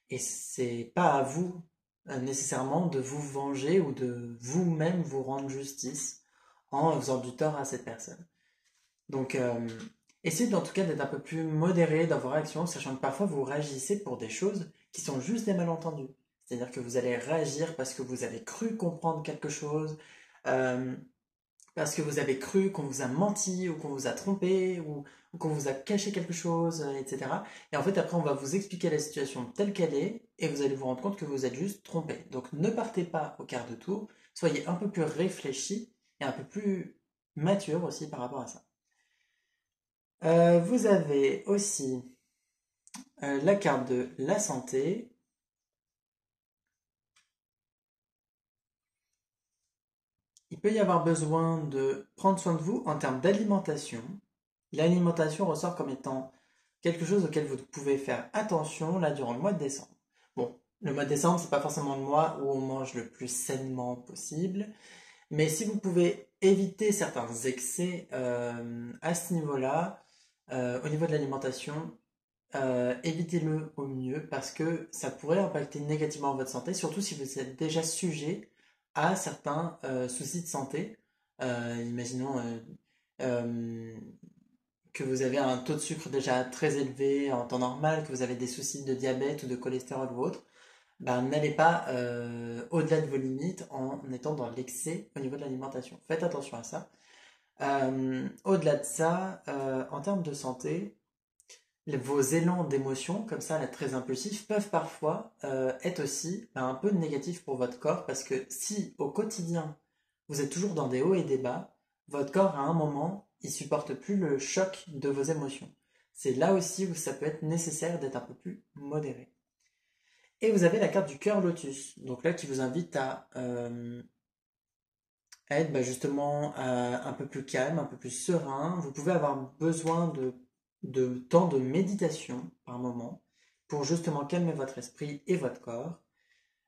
et c'est pas à vous nécessairement de vous venger ou de vous-même vous rendre justice en faisant du tort à cette personne. Donc, essayez en tout cas d'être un peu plus modéré dans vos réactions, sachant que parfois vous réagissez pour des choses qui sont juste des malentendus. C'est-à-dire que vous allez réagir parce que vous avez cru comprendre quelque chose, euh, parce que vous avez cru qu'on vous a menti ou qu'on vous a trompé ou qu'on vous a caché quelque chose, etc. Et en fait, après, on va vous expliquer la situation telle qu'elle est et vous allez vous rendre compte que vous êtes juste trompé. Donc, ne partez pas au quart de tour, soyez un peu plus réfléchi et un peu plus mature aussi par rapport à ça. Vous avez aussi la carte de la santé. Il peut y avoir besoin de prendre soin de vous en termes d'alimentation. L'alimentation ressort comme étant quelque chose auquel vous pouvez faire attention là durant le mois de décembre. Bon, le mois de décembre, c'est pas forcément le mois où on mange le plus sainement possible, mais si vous pouvez éviter certains excès à ce niveau-là, au niveau de l'alimentation, évitez-le au mieux parce que ça pourrait impacter négativement votre santé, surtout si vous êtes déjà sujet à certains soucis de santé. Imaginons euh, que vous avez un taux de sucre déjà très élevé en temps normal, que vous avez des soucis de diabète ou de cholestérol ou autre, ben, n'allez pas au-delà de vos limites en étant dans l'excès au niveau de l'alimentation. Faites attention à ça. Au-delà de ça, en termes de santé, vos élans d'émotion, comme ça, là, très impulsifs, peuvent parfois être aussi un peu négatifs pour votre corps, parce que si au quotidien, vous êtes toujours dans des hauts et des bas, votre corps, à un moment, il supporte plus le choc de vos émotions. C'est là aussi où ça peut être nécessaire d'être un peu plus modéré. Et vous avez la carte du cœur lotus, donc là qui vous invite à être justement un peu plus calme, un peu plus serein. Vous pouvez avoir besoin de temps de méditation par moment pour justement calmer votre esprit et votre corps.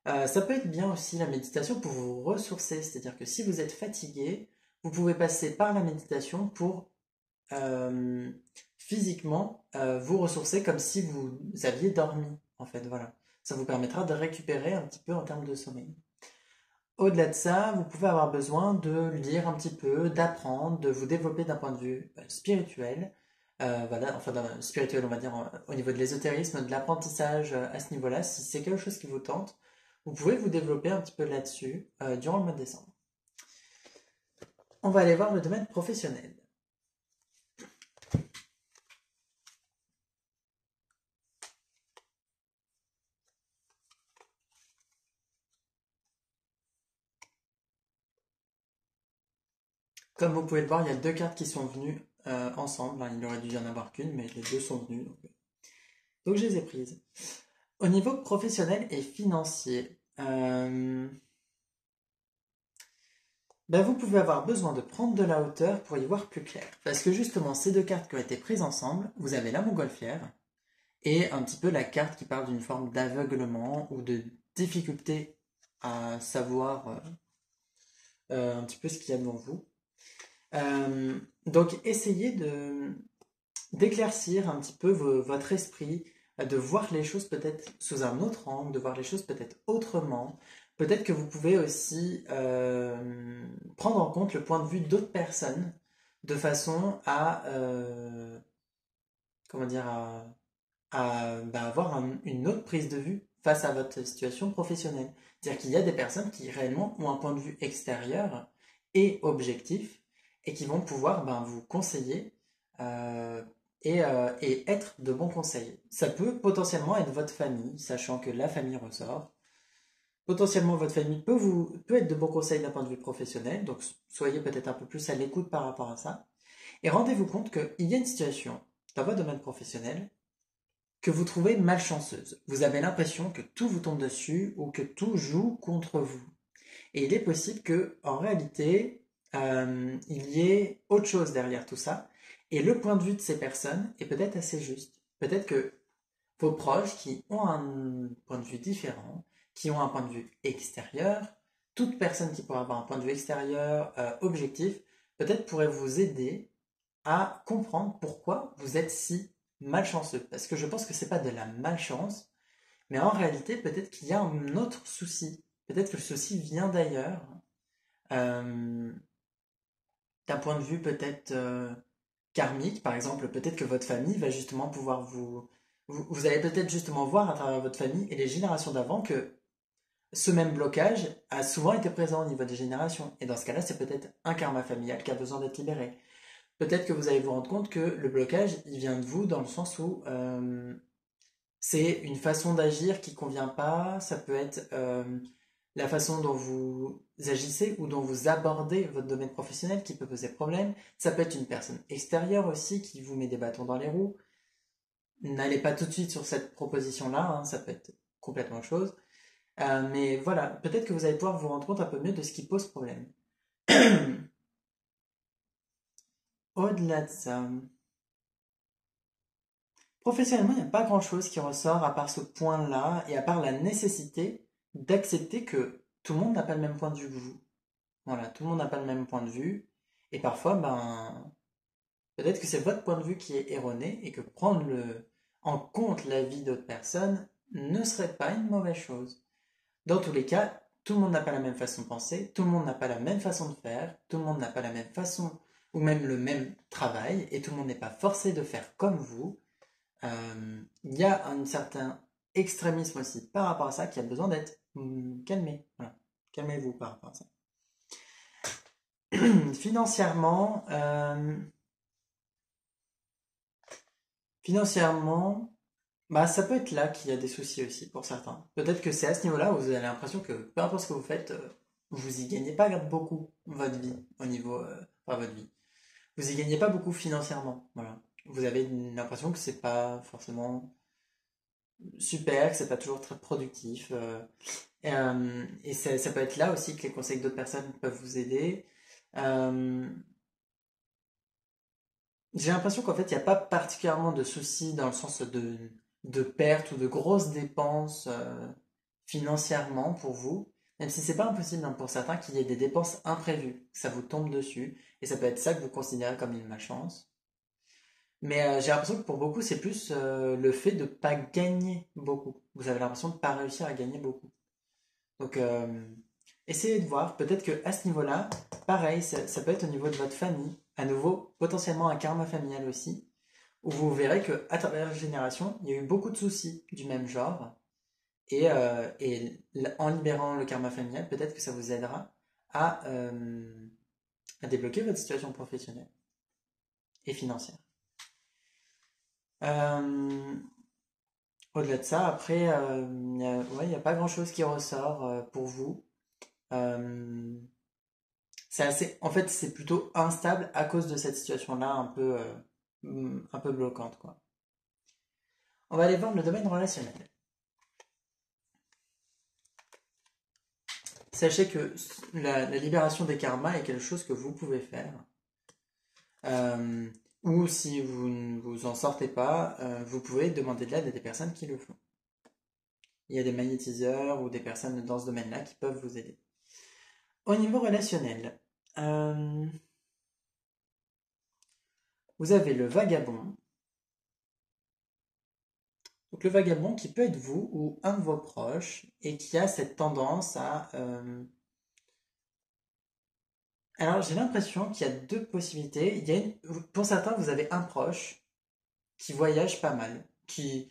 Ça peut être bien aussi la méditation pour vous ressourcer, c'est-à-dire que si vous êtes fatigué, vous pouvez passer par la méditation pour euh, physiquement vous ressourcer comme si vous aviez dormi, en fait, voilà. Ça vous permettra de récupérer un petit peu en termes de sommeil. Au-delà de ça, vous pouvez avoir besoin de lire un petit peu, d'apprendre, de vous développer d'un point de vue spirituel. Voilà, enfin spirituel, on va dire, au niveau de l'ésotérisme, de l'apprentissage à ce niveau-là. Si c'est quelque chose qui vous tente, vous pouvez vous développer un petit peu là-dessus durant le mois de décembre. On va aller voir le domaine professionnel. Comme vous pouvez le voir, il y a deux cartes qui sont venues ensemble. Il aurait dû y en avoir qu'une, mais les deux sont venues. Donc je les ai prises. Au niveau professionnel et financier, vous pouvez avoir besoin de prendre de la hauteur pour y voir plus clair. Parce que justement, ces deux cartes qui ont été prises ensemble, vous avez la montgolfière et un petit peu la carte qui parle d'une forme d'aveuglement ou de difficulté à savoir un petit peu ce qu'il y a devant vous. Donc essayez d'éclaircir un petit peu votre esprit, de voir les choses peut-être sous un autre angle, de voir les choses peut-être autrement. Peut-être que vous pouvez aussi prendre en compte le point de vue d'autres personnes de façon à, comment dire, avoir une autre prise de vue face à votre situation professionnelle. C'est-à-dire qu'il y a des personnes qui réellement ont un point de vue extérieur et objectif et qui vont pouvoir vous conseiller et être de bons conseils. Ça peut potentiellement être votre famille, sachant que la famille ressort. Potentiellement, votre famille peut être de bons conseils d'un point de vue professionnel, donc soyez peut-être un peu plus à l'écoute par rapport à ça. Et rendez-vous compte qu'il y a une situation dans votre domaine professionnel que vous trouvez malchanceuse. Vous avez l'impression que tout vous tombe dessus ou que tout joue contre vous. Et il est possible que, en réalité, il y ait autre chose derrière tout ça. Et le point de vue de ces personnes est peut-être assez juste. Peut-être que vos proches qui ont un point de vue différent, qui ont un point de vue extérieur, toute personne qui pourrait avoir un point de vue extérieur objectif, peut-être pourrait vous aider à comprendre pourquoi vous êtes si malchanceux. Parce que je pense que c'est pas de la malchance, mais en réalité, peut-être qu'il y a un autre souci. Peut-être que le souci vient d'ailleurs, euh, d'un point de vue peut-être karmique, par exemple. Peut-être que votre famille va justement pouvoir vous allez peut-être justement voir à travers votre famille et les générations d'avant que ce même blocage a souvent été présent au niveau des générations. Et dans ce cas-là, c'est peut-être un karma familial qui a besoin d'être libéré. Peut-être que vous allez vous rendre compte que le blocage, il vient de vous dans le sens où c'est une façon d'agir qui convient pas. Ça peut être la façon dont vous agissez ou dont vous abordez votre domaine professionnel qui peut poser problème. Ça peut être une personne extérieure aussi qui vous met des bâtons dans les roues. N'allez pas tout de suite sur cette proposition-là, hein, ça peut être complètement autre chose. Mais voilà, peut-être que vous allez pouvoir vous rendre compte un peu mieux de ce qui pose problème. Au-delà de ça, professionnellement, il n'y a pas grand-chose qui ressort à part ce point-là et à part la nécessité d'accepter que tout le monde n'a pas le même point de vue que vous. Voilà, tout le monde n'a pas le même point de vue. Et parfois, ben, peut-être que c'est votre point de vue qui est erroné et que prendre en compte l'avis d'autres personnes ne serait pas une mauvaise chose. Dans tous les cas, tout le monde n'a pas la même façon de penser, tout le monde n'a pas la même façon de faire, tout le monde n'a pas la même façon ou même le même travail et tout le monde n'est pas forcé de faire comme vous. Il y a un certain extrémisme aussi par rapport à ça qui a besoin d'être calmé. Voilà. Calmez-vous par rapport à ça. Financièrement, financièrement, bah, ça peut être là qu'il y a des soucis aussi pour certains. Peut-être que c'est à ce niveau-là où vous avez l'impression que peu importe ce que vous faites, vous y gagnez pas beaucoup votre vie au niveau, enfin votre vie. Vous y gagnez pas beaucoup financièrement. Voilà. Vous avez l'impression que c'est pas forcément super, que c'est pas toujours très productif. Et ça peut être là aussi que les conseils d'autres personnes peuvent vous aider. Euh, j'ai l'impression qu'en fait, il n'y a pas particulièrement de soucis dans le sens de pertes ou de grosses dépenses financièrement pour vous. Même si c'est pas impossible hein, pour certains qu'il y ait des dépenses imprévues, que ça vous tombe dessus. Et ça peut être ça que vous considérez comme une malchance. Mais j'ai l'impression que pour beaucoup, c'est plus le fait de ne pas gagner beaucoup. Vous avez l'impression de ne pas réussir à gagner beaucoup. Donc, essayez de voir. Peut-être que à ce niveau-là, pareil, ça peut être au niveau de votre famille. À nouveau, potentiellement un karma familial aussi, où vous verrez que à travers les générations, il y a eu beaucoup de soucis du même genre. Et en libérant le karma familial, peut-être que ça vous aidera à débloquer votre situation professionnelle et financière. Euh, Au-delà de ça, après, ouais, il n'y a pas grand-chose qui ressort pour vous. Euh, c'est assez, en fait, c'est plutôt instable à cause de cette situation-là un peu bloquante, quoi. On va aller voir le domaine relationnel. Sachez que la libération des karmas est quelque chose que vous pouvez faire. Euh, ou si vous ne vous en sortez pas, vous pouvez demander de l'aide à des personnes qui le font. Il y a des magnétiseurs ou des personnes dans ce domaine-là qui peuvent vous aider. Au niveau relationnel, euh, vous avez le vagabond. Donc le vagabond qui peut être vous ou un de vos proches et qui a cette tendance à... Alors j'ai l'impression qu'il y a deux possibilités. Pour certains, vous avez un proche qui voyage pas mal, qui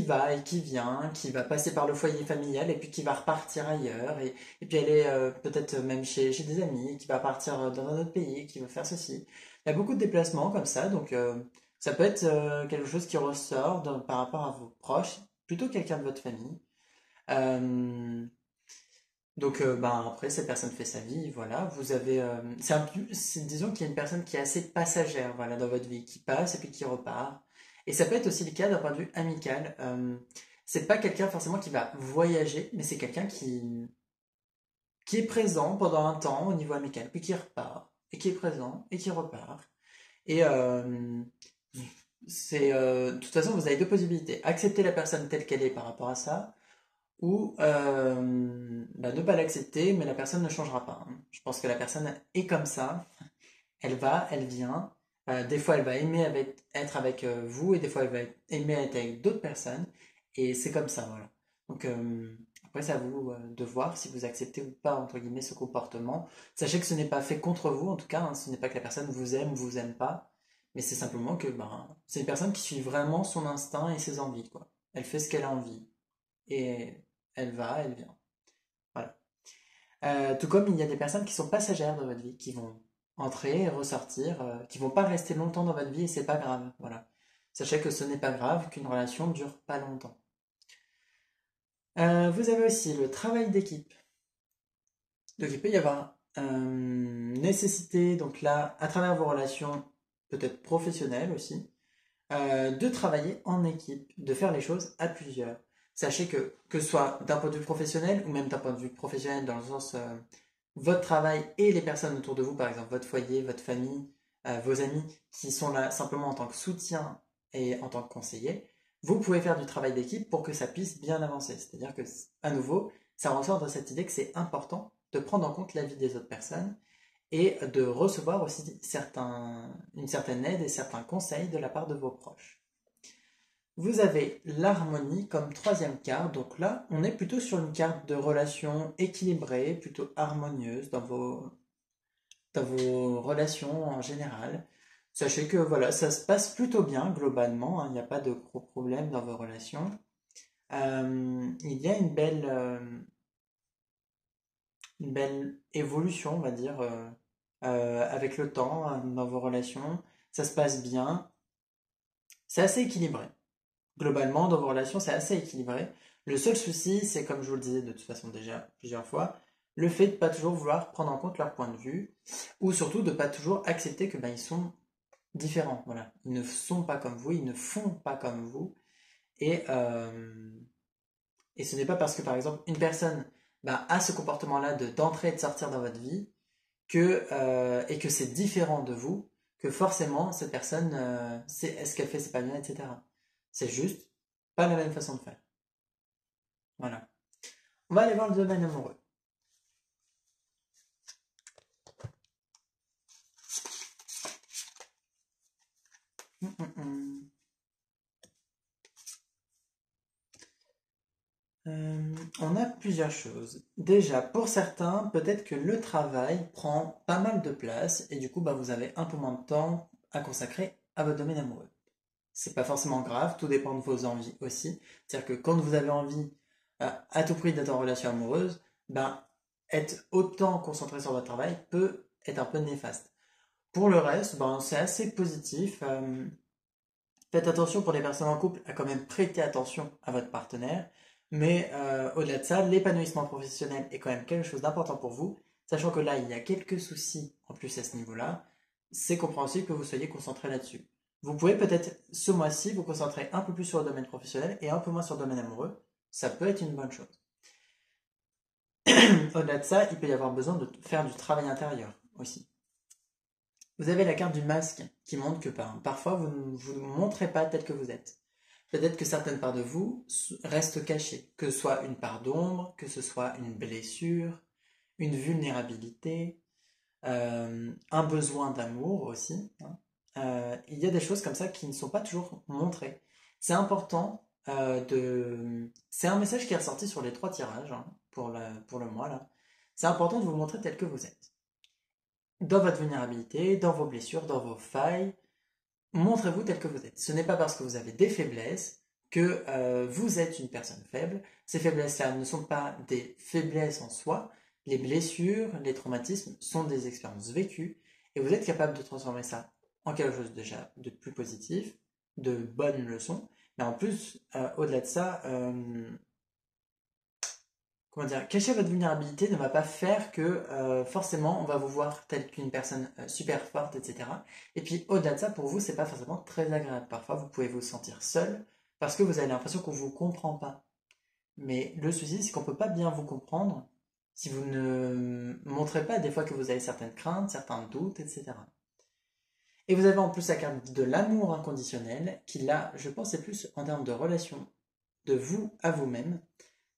va et qui vient, qui va passer par le foyer familial et puis qui va repartir ailleurs et puis aller peut-être même chez des amis, qui va partir dans un autre pays, qui va faire ceci. Il y a beaucoup de déplacements comme ça, donc Ça peut être quelque chose qui ressort par rapport à vos proches, plutôt quelqu'un de votre famille. Euh, ben après, cette personne fait sa vie, voilà. Vous avez, disons qu'il y a une personne qui est assez passagère, voilà, dans votre vie, qui passe et puis qui repart. Et ça peut être aussi le cas d'un point de vue amical. C'est pas quelqu'un forcément qui va voyager, mais c'est quelqu'un qui est présent pendant un temps au niveau amical, puis qui repart, et qui est présent, et qui repart. Et de toute façon, vous avez deux possibilités. Accepter la personne telle qu'elle est par rapport à ça, ou bah, ne pas l'accepter, mais la personne ne changera pas, hein. Je pense que la personne est comme ça, elle va, elle vient. Des fois, elle va aimer être avec vous, et des fois, elle va aimer être avec d'autres personnes, et c'est comme ça, voilà. Donc, après, c'est à vous de voir si vous acceptez ou pas, entre guillemets, ce comportement. Sachez que ce n'est pas fait contre vous, en tout cas, hein, ce n'est pas que la personne vous aime pas, mais c'est simplement que ben, c'est une personne qui suit vraiment son instinct et ses envies, quoi. Elle fait ce qu'elle a envie, et elle va, elle vient. Voilà. Tout comme il y a des personnes qui sont passagères dans votre vie, qui vont entrer et ressortir, qui vont pas rester longtemps dans votre vie et c'est pas grave. Voilà. Sachez que ce n'est pas grave qu'une relation dure pas longtemps. Vous avez aussi le travail d'équipe. Donc il peut y avoir nécessité, donc là, à travers vos relations, peut-être professionnelles aussi, de travailler en équipe, de faire les choses à plusieurs. Sachez que ce soit d'un point de vue professionnel ou même d'un point de vue professionnel dans le sens votre travail et les personnes autour de vous, par exemple votre foyer, votre famille, vos amis qui sont là simplement en tant que soutien et en tant que conseiller, vous pouvez faire du travail d'équipe pour que ça puisse bien avancer. C'est-à-dire que, à nouveau, ça ressort de cette idée que c'est important de prendre en compte l'avis des autres personnes et de recevoir aussi une certaine aide et certains conseils de la part de vos proches. Vous avez l'harmonie comme troisième carte, donc là on est plutôt sur une carte de relation équilibrée, plutôt harmonieuse dans vos relations en général. Sachez que voilà, ça se passe plutôt bien globalement, hein, il n'y a pas de gros problèmes dans vos relations. Il y a une belle évolution, on va dire, avec le temps dans vos relations. Ça se passe bien. C'est assez équilibré. Globalement, dans vos relations, c'est assez équilibré. Le seul souci, c'est comme je vous le disais de toute façon déjà plusieurs fois, le fait de ne pas toujours vouloir prendre en compte leur point de vue, ou surtout de ne pas toujours accepter que ben, ils sont différents. Voilà. Ils ne sont pas comme vous, ils ne font pas comme vous. Et, et ce n'est pas parce que, par exemple, une personne ben, a ce comportement-là d'entrer et de sortir dans votre vie et que c'est différent de vous, que forcément cette personne, est-ce qu'elle fait, c'est pas bien, etc. C'est juste pas la même façon de faire. Voilà. On va aller voir le domaine amoureux. Hum, hum, hum. On a plusieurs choses. Déjà, pour certains, peut-être que le travail prend pas mal de place et du coup, bah, vous avez un peu moins de temps à consacrer à votre domaine amoureux. C'est pas forcément grave, tout dépend de vos envies aussi. C'est-à-dire que quand vous avez envie à tout prix d'être en relation amoureuse, ben, être autant concentré sur votre travail peut être un peu néfaste. Pour le reste, ben, c'est assez positif. Faites attention pour les personnes en couple à quand même prêter attention à votre partenaire. Mais au-delà de ça, l'épanouissement professionnel est quand même quelque chose d'important pour vous. Sachant que là, il y a quelques soucis en plus à ce niveau-là. C'est compréhensible que vous soyez concentré là-dessus. Vous pouvez peut-être ce mois-ci vous concentrer un peu plus sur le domaine professionnel et un peu moins sur le domaine amoureux. Ça peut être une bonne chose. Au-delà de ça, il peut y avoir besoin de faire du travail intérieur aussi. Vous avez la carte du masque qui montre que parfois vous ne vous montrez pas tel que vous êtes. Peut-être que certaines parts de vous restent cachées, que ce soit une part d'ombre, que ce soit une blessure, une vulnérabilité, un besoin d'amour aussi, hein. Il y a des choses comme ça qui ne sont pas toujours montrées. C'est important C'est un message qui est ressorti sur les trois tirages hein, pour le mois là. C'est important de vous montrer tel que vous êtes. Dans votre vulnérabilité, dans vos blessures, dans vos failles, montrez-vous tel que vous êtes. Ce n'est pas parce que vous avez des faiblesses que vous êtes une personne faible. Ces faiblesses-là ne sont pas des faiblesses en soi. Les blessures, les traumatismes sont des expériences vécues et vous êtes capable de transformer ça en quelque chose déjà de plus positif, de bonnes leçons, mais en plus, au-delà de ça, comment dire, cacher votre vulnérabilité ne va pas faire que forcément on va vous voir telle qu'une personne super forte, etc. Et puis au-delà de ça, pour vous, c'est pas forcément très agréable. Parfois, vous pouvez vous sentir seul parce que vous avez l'impression qu'on vous comprend pas. Mais le souci, c'est qu'on peut pas bien vous comprendre si vous ne montrez pas des fois que vous avez certaines craintes, certains doutes, etc. Et vous avez en plus la carte de l'amour inconditionnel, qui là, je pense, est plus en termes de relation de vous à vous-même.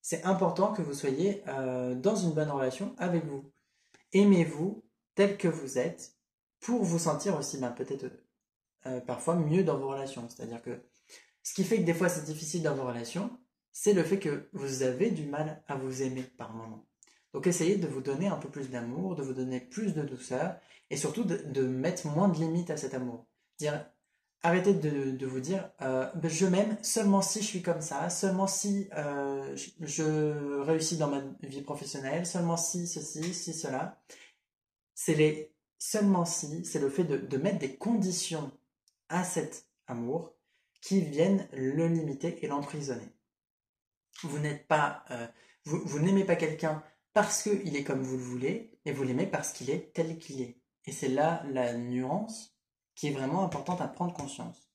C'est important que vous soyez dans une bonne relation avec vous. Aimez-vous tel que vous êtes pour vous sentir aussi peut-être parfois mieux dans vos relations. C'est-à-dire que ce qui fait que des fois c'est difficile dans vos relations, c'est le fait que vous avez du mal à vous aimer par moment. Donc essayez de vous donner un peu plus d'amour, de vous donner plus de douceur et surtout de mettre moins de limites à cet amour. Dire, arrêtez de vous dire ben, je m'aime seulement si je suis comme ça, seulement si je réussis dans ma vie professionnelle, seulement si ceci, si cela. C'est les seulement si, c'est le fait de mettre des conditions à cet amour qui viennent le limiter et l'emprisonner. Vous n'êtes pas, vous n'aimez pas quelqu'un parce qu'il est comme vous le voulez, mais vous l'aimez parce qu'il est tel qu'il est. Et c'est là la nuance qui est vraiment importante à prendre conscience.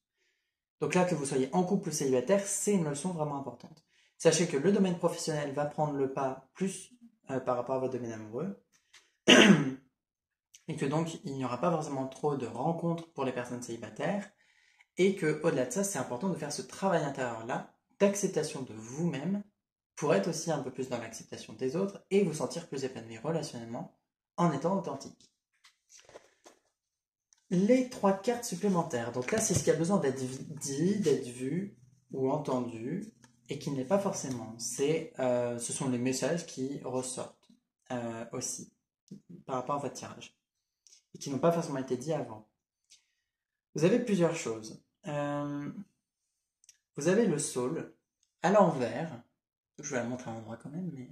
Donc là, que vous soyez en couple ou célibataire, c'est une leçon vraiment importante. Sachez que le domaine professionnel va prendre le pas plus par rapport à votre domaine amoureux. Et que donc, il n'y aura pas forcément trop de rencontres pour les personnes célibataires. Et que, au-delà de ça, c'est important de faire ce travail intérieur-là, d'acceptation de vous-même, pour être aussi un peu plus dans l'acceptation des autres et vous sentir plus épanoui relationnellement en étant authentique. Les 3 cartes supplémentaires. Donc là, c'est ce qui a besoin d'être dit, d'être vu ou entendu et qui n'est pas forcément. Ce sont les messages qui ressortent aussi par rapport à votre tirage et qui n'ont pas forcément été dits avant. Vous avez plusieurs choses. Vous avez le Soul à l'envers. Je vais la montrer à l'endroit quand même, mais...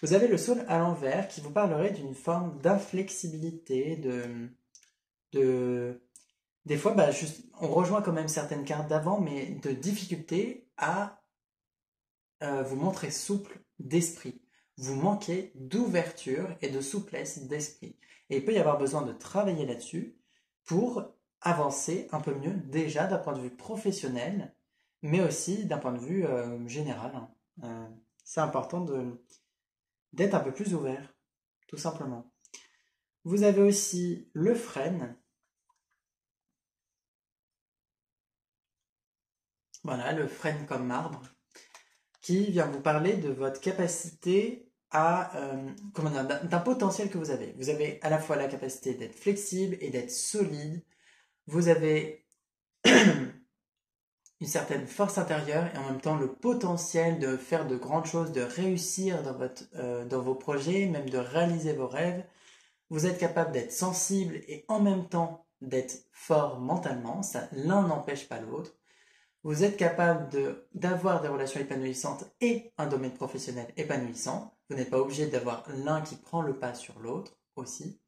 Vous avez le Soul à l'envers qui vous parlerait d'une forme d'inflexibilité, de... Des fois, on rejoint quand même certaines cartes d'avant, mais de difficulté à vous montrer souple d'esprit. Vous manquez d'ouverture et de souplesse d'esprit. Et il peut y avoir besoin de travailler là-dessus pour avancer un peu mieux déjà d'un point de vue professionnel, mais aussi d'un point de vue général. C'est important d'être un peu plus ouvert, tout simplement. Vous avez aussi le frêne. Voilà, le frêne comme marbre, qui vient vous parler de votre capacité à, d'un potentiel que vous avez. Vous avez à la fois la capacité d'être flexible et d'être solide. Vous avez une certaine force intérieure et en même temps le potentiel de faire de grandes choses, de réussir dans vos projets, même de réaliser vos rêves. Vous êtes capable d'être sensible et en même temps d'être fort mentalement. Ça, l'un n'empêche pas l'autre. Vous êtes capable d'avoir des relations épanouissantes et un domaine professionnel épanouissant. Vous n'êtes pas obligé d'avoir l'un qui prend le pas sur l'autre aussi.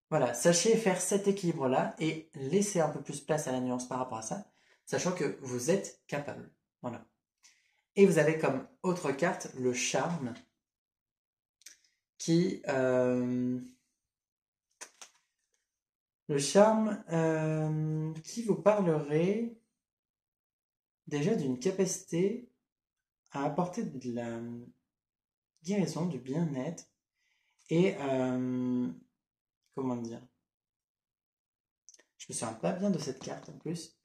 Voilà, sachez faire cet équilibre-là et laisser un peu plus place à la nuance par rapport à ça, sachant que vous êtes capable. Voilà. Et vous avez comme autre carte le charme qui... qui vous parlerait déjà d'une capacité à apporter de la guérison, du bien-être et comment dire, je me souviens pas bien de cette carte en plus.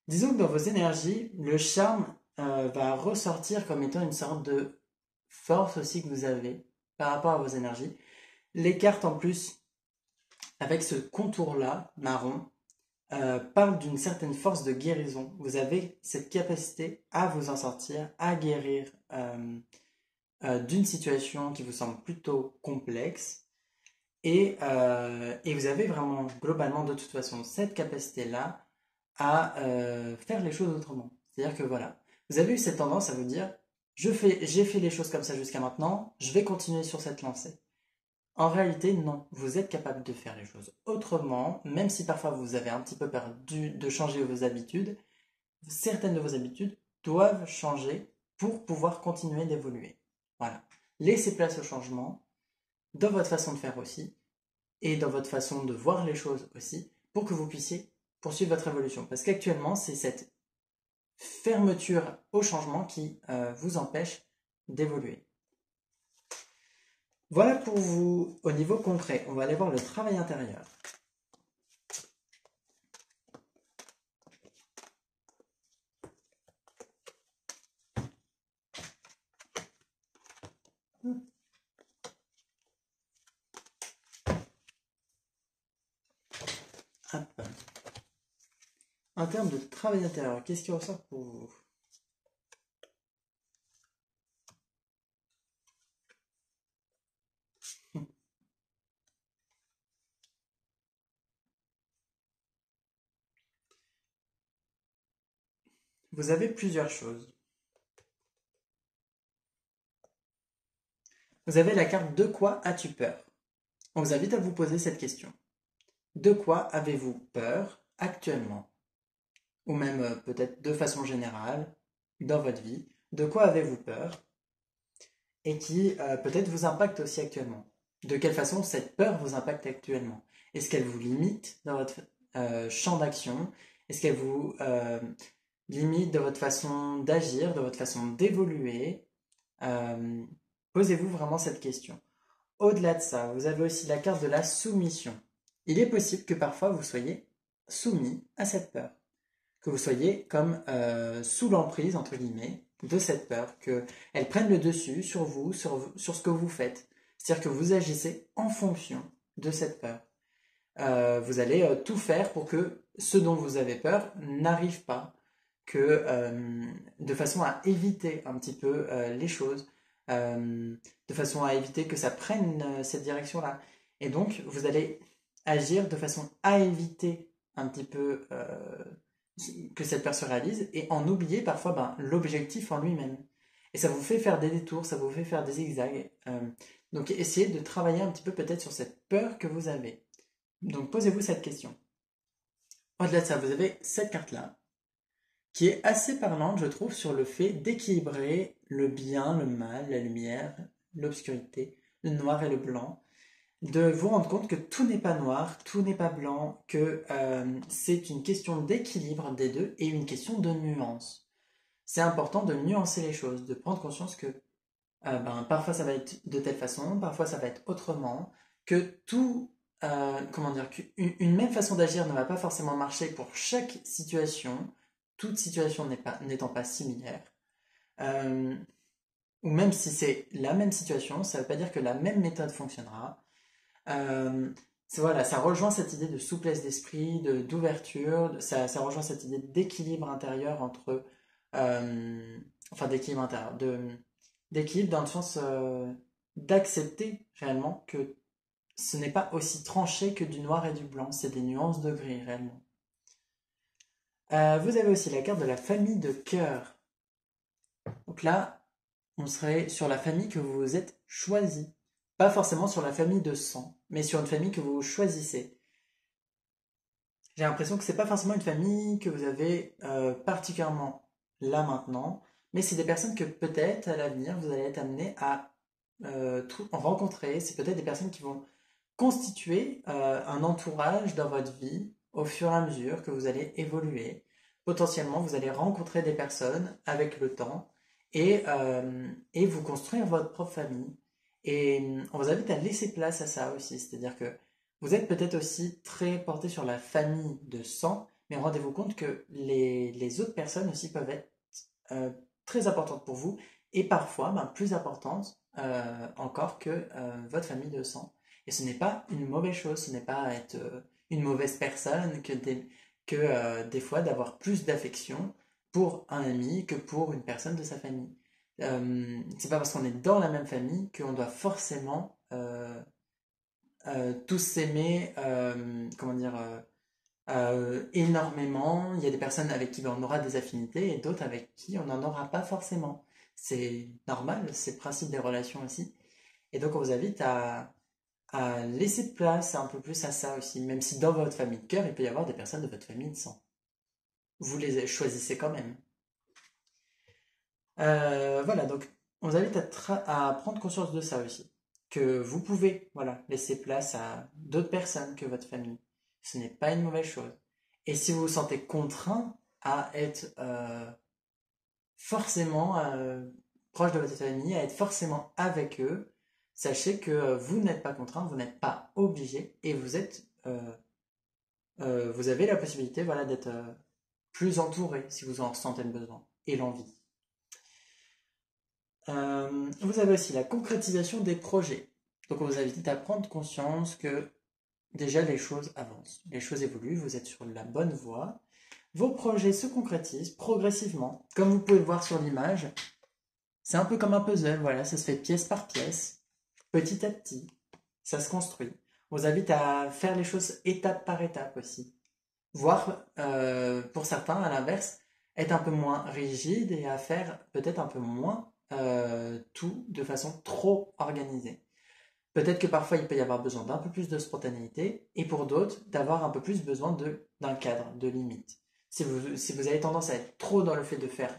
Disons que dans vos énergies, le charme va ressortir comme étant une sorte de force aussi que vous avez par rapport à vos énergies. Les cartes en plus, avec ce contour-là, marron, parle d'une certaine force de guérison. Vous avez cette capacité à vous en sortir, à guérir d'une situation qui vous semble plutôt complexe. Et vous avez vraiment, globalement, de toute façon, cette capacité-là à faire les choses autrement. C'est-à-dire que voilà, vous avez eu cette tendance à vous dire, j'ai fait les choses comme ça jusqu'à maintenant, je vais continuer sur cette lancée. En réalité, non. Vous êtes capable de faire les choses autrement, même si parfois vous avez un petit peu peur de changer vos habitudes. Certaines de vos habitudes doivent changer pour pouvoir continuer d'évoluer. Voilà. Laissez place au changement dans votre façon de faire aussi et dans votre façon de voir les choses aussi pour que vous puissiez poursuivre votre évolution. Parce qu'actuellement, c'est cette fermeture au changement qui vous empêche d'évoluer. Voilà pour vous au niveau concret. On va aller voir le travail intérieur. Hop. En termes de travail intérieur, qu'est-ce qui ressort pour vous? Vous avez plusieurs choses. Vous avez la carte de quoi as-tu peur? On vous invite à vous poser cette question. De quoi avez-vous peur actuellement? Ou même peut-être de façon générale, dans votre vie. De quoi avez-vous peur? Et qui peut-être vous impacte aussi actuellement. De quelle façon cette peur vous impacte actuellement? Est-ce qu'elle vous limite dans votre champ d'action? Est-ce qu'elle vous limite dans votre façon d'agir, dans votre façon d'évoluer? Euh, Posez-vous vraiment cette question. Au-delà de ça, vous avez aussi la carte de la soumission. Il est possible que parfois vous soyez soumis à cette peur, que vous soyez comme sous l'emprise, entre guillemets, de cette peur, qu'elle prenne le dessus sur vous, sur ce que vous faites. C'est-à-dire que vous agissez en fonction de cette peur. Vous allez tout faire pour que ce dont vous avez peur n'arrive pas, de façon à éviter un petit peu les choses, de façon à éviter que ça prenne cette direction-là. Et donc, vous allez agir de façon à éviter un petit peu que cette peur se réalise et en oublier parfois l'objectif en lui-même. Et ça vous fait faire des détours, ça vous fait faire des zigzags. Donc, essayez de travailler un petit peu peut-être sur cette peur que vous avez. Donc, posez-vous cette question. Au-delà de ça, vous avez cette carte-là qui est assez parlante, je trouve, sur le fait d'équilibrer le bien, le mal, la lumière, l'obscurité, le noir et le blanc, de vous rendre compte que tout n'est pas noir, tout n'est pas blanc, que c'est une question d'équilibre des deux et une question de nuance. C'est important de nuancer les choses, de prendre conscience que parfois ça va être de telle façon, parfois ça va être autrement, que comment dire, qu'une même façon d'agir ne va pas forcément marcher pour chaque situation, toute situation n'étant pas similaire. Euh, ou même si c'est la même situation, ça ne veut pas dire que la même méthode fonctionnera. Euh, voilà, ça rejoint cette idée de souplesse d'esprit, d'ouverture, ça rejoint cette idée d'équilibre intérieur entre, enfin d'équilibre intérieur, d'équilibre dans le sens d'accepter réellement que ce n'est pas aussi tranché que du noir et du blanc, c'est des nuances de gris réellement. Vous avez aussi la carte de la famille de cœur. Donc là, on serait sur la famille que vous vous êtes choisi. Pas forcément sur la famille de sang, mais sur une famille que vous choisissez. J'ai l'impression que c'est pas forcément une famille que vous avez particulièrement là maintenant, mais c'est des personnes que peut-être à l'avenir vous allez être amené à rencontrer. C'est peut-être des personnes qui vont constituer un entourage dans votre vie au fur et à mesure que vous allez évoluer. Potentiellement, vous allez rencontrer des personnes avec le temps et vous construire votre propre famille. Et on vous invite à laisser place à ça aussi, c'est-à-dire que vous êtes peut-être aussi très porté sur la famille de sang, mais rendez-vous compte que les autres personnes aussi peuvent être euh, très importantes pour vous et parfois plus importantes encore que votre famille de sang. Et ce n'est pas une mauvaise chose, ce n'est pas être une mauvaise personne que des fois d'avoir plus d'affection pour un ami que pour une personne de sa famille. C'est pas parce qu'on est dans la même famille qu'on doit forcément tous s'aimer, comment dire, énormément. Il y a des personnes avec qui on aura des affinités et d'autres avec qui on n'en aura pas forcément. C'est normal, c'est le principe des relations aussi. Et donc on vous invite à laisser place un peu plus à ça aussi, même si dans votre famille de cœur, il peut y avoir des personnes de votre famille de sang. Vous les choisissez quand même. Voilà, donc on vous invite à prendre conscience de ça aussi, que vous pouvez, voilà, laisser place à d'autres personnes que votre famille. Ce n'est pas une mauvaise chose. Et si vous vous sentez contraint à être forcément proche de votre famille, à être forcément avec eux, sachez que vous n'êtes pas contraint, vous n'êtes pas obligé, et vous avez la possibilité, voilà, d'être plus entouré si vous en ressentez le besoin et l'envie. Vous avez aussi la concrétisation des projets. Donc on vous invite à prendre conscience que déjà les choses avancent, les choses évoluent, vous êtes sur la bonne voie. Vos projets se concrétisent progressivement. Comme vous pouvez le voir sur l'image, c'est un peu comme un puzzle, voilà, ça se fait pièce par pièce, petit à petit, ça se construit. On vous invite à faire les choses étape par étape aussi. Voire, pour certains, à l'inverse, être un peu moins rigide et à faire peut-être un peu moins tout de façon trop organisée. Peut-être que parfois il peut y avoir besoin d'un peu plus de spontanéité et pour d'autres d'avoir un peu plus besoin d'un cadre, de limite. Si vous avez tendance à être trop dans le fait de faire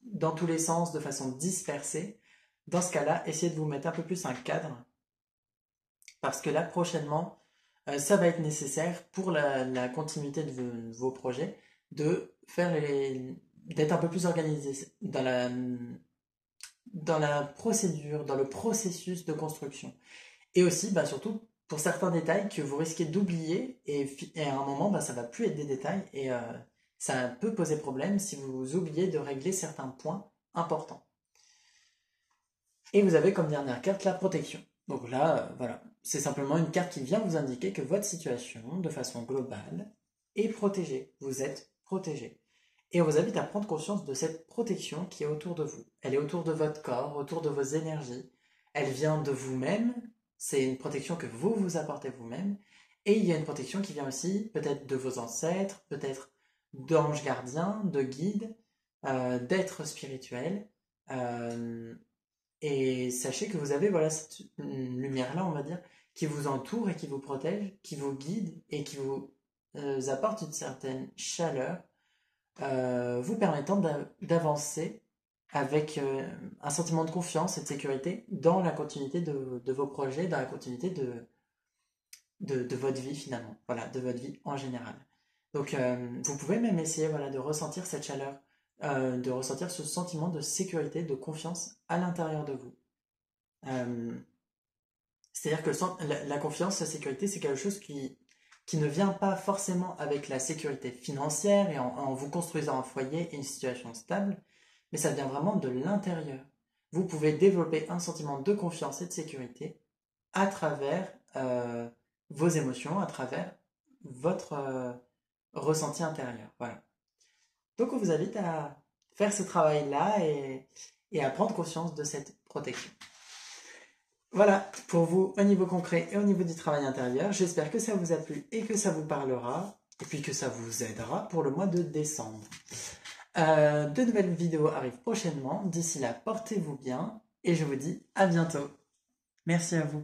dans tous les sens de façon dispersée, dans ce cas-là, essayez de vous mettre un peu plus un cadre parce que là prochainement, ça va être nécessaire pour la continuité de vos projets de d'être un peu plus organisé dans la procédure, dans le processus de construction. Et aussi, bah, surtout, pour certains détails que vous risquez d'oublier, et à un moment, bah, ça va plus être des détails, et ça peut poser problème si vous oubliez de régler certains points importants. Et vous avez comme dernière carte la protection. Donc là, voilà, c'est simplement une carte qui vient vous indiquer que votre situation, de façon globale, est protégée. Vous êtes protégé. Et on vous invite à prendre conscience de cette protection qui est autour de vous. Elle est autour de votre corps, autour de vos énergies. Elle vient de vous-même. C'est une protection que vous vous apportez vous-même. Et il y a une protection qui vient aussi peut-être de vos ancêtres, peut-être d'anges gardiens, de guides, d'êtres spirituels. Et sachez que vous avez voilà, cette lumière-là, on va dire, qui vous entoure et qui vous protège, qui vous guide et qui vous apporte une certaine chaleur, vous permettant d'avancer avec un sentiment de confiance et de sécurité dans la continuité de vos projets, dans la continuité de votre vie finalement, voilà, de votre vie en général. Donc vous pouvez même essayer voilà, de ressentir cette chaleur, de ressentir ce sentiment de sécurité, de confiance à l'intérieur de vous. C'est-à-dire que la confiance, la sécurité, c'est quelque chose qui ne vient pas forcément avec la sécurité financière et en vous construisant un foyer et une situation stable, mais ça vient vraiment de l'intérieur. Vous pouvez développer un sentiment de confiance et de sécurité à travers vos émotions, à travers votre ressenti intérieur. Voilà. Donc on vous invite à faire ce travail-là et à prendre conscience de cette protection. Voilà, pour vous au niveau concret et au niveau du travail intérieur, j'espère que ça vous a plu et que ça vous parlera, et puis que ça vous aidera pour le mois de décembre. De nouvelles vidéos arrivent prochainement, d'ici là, portez-vous bien, et je vous dis à bientôt. Merci à vous.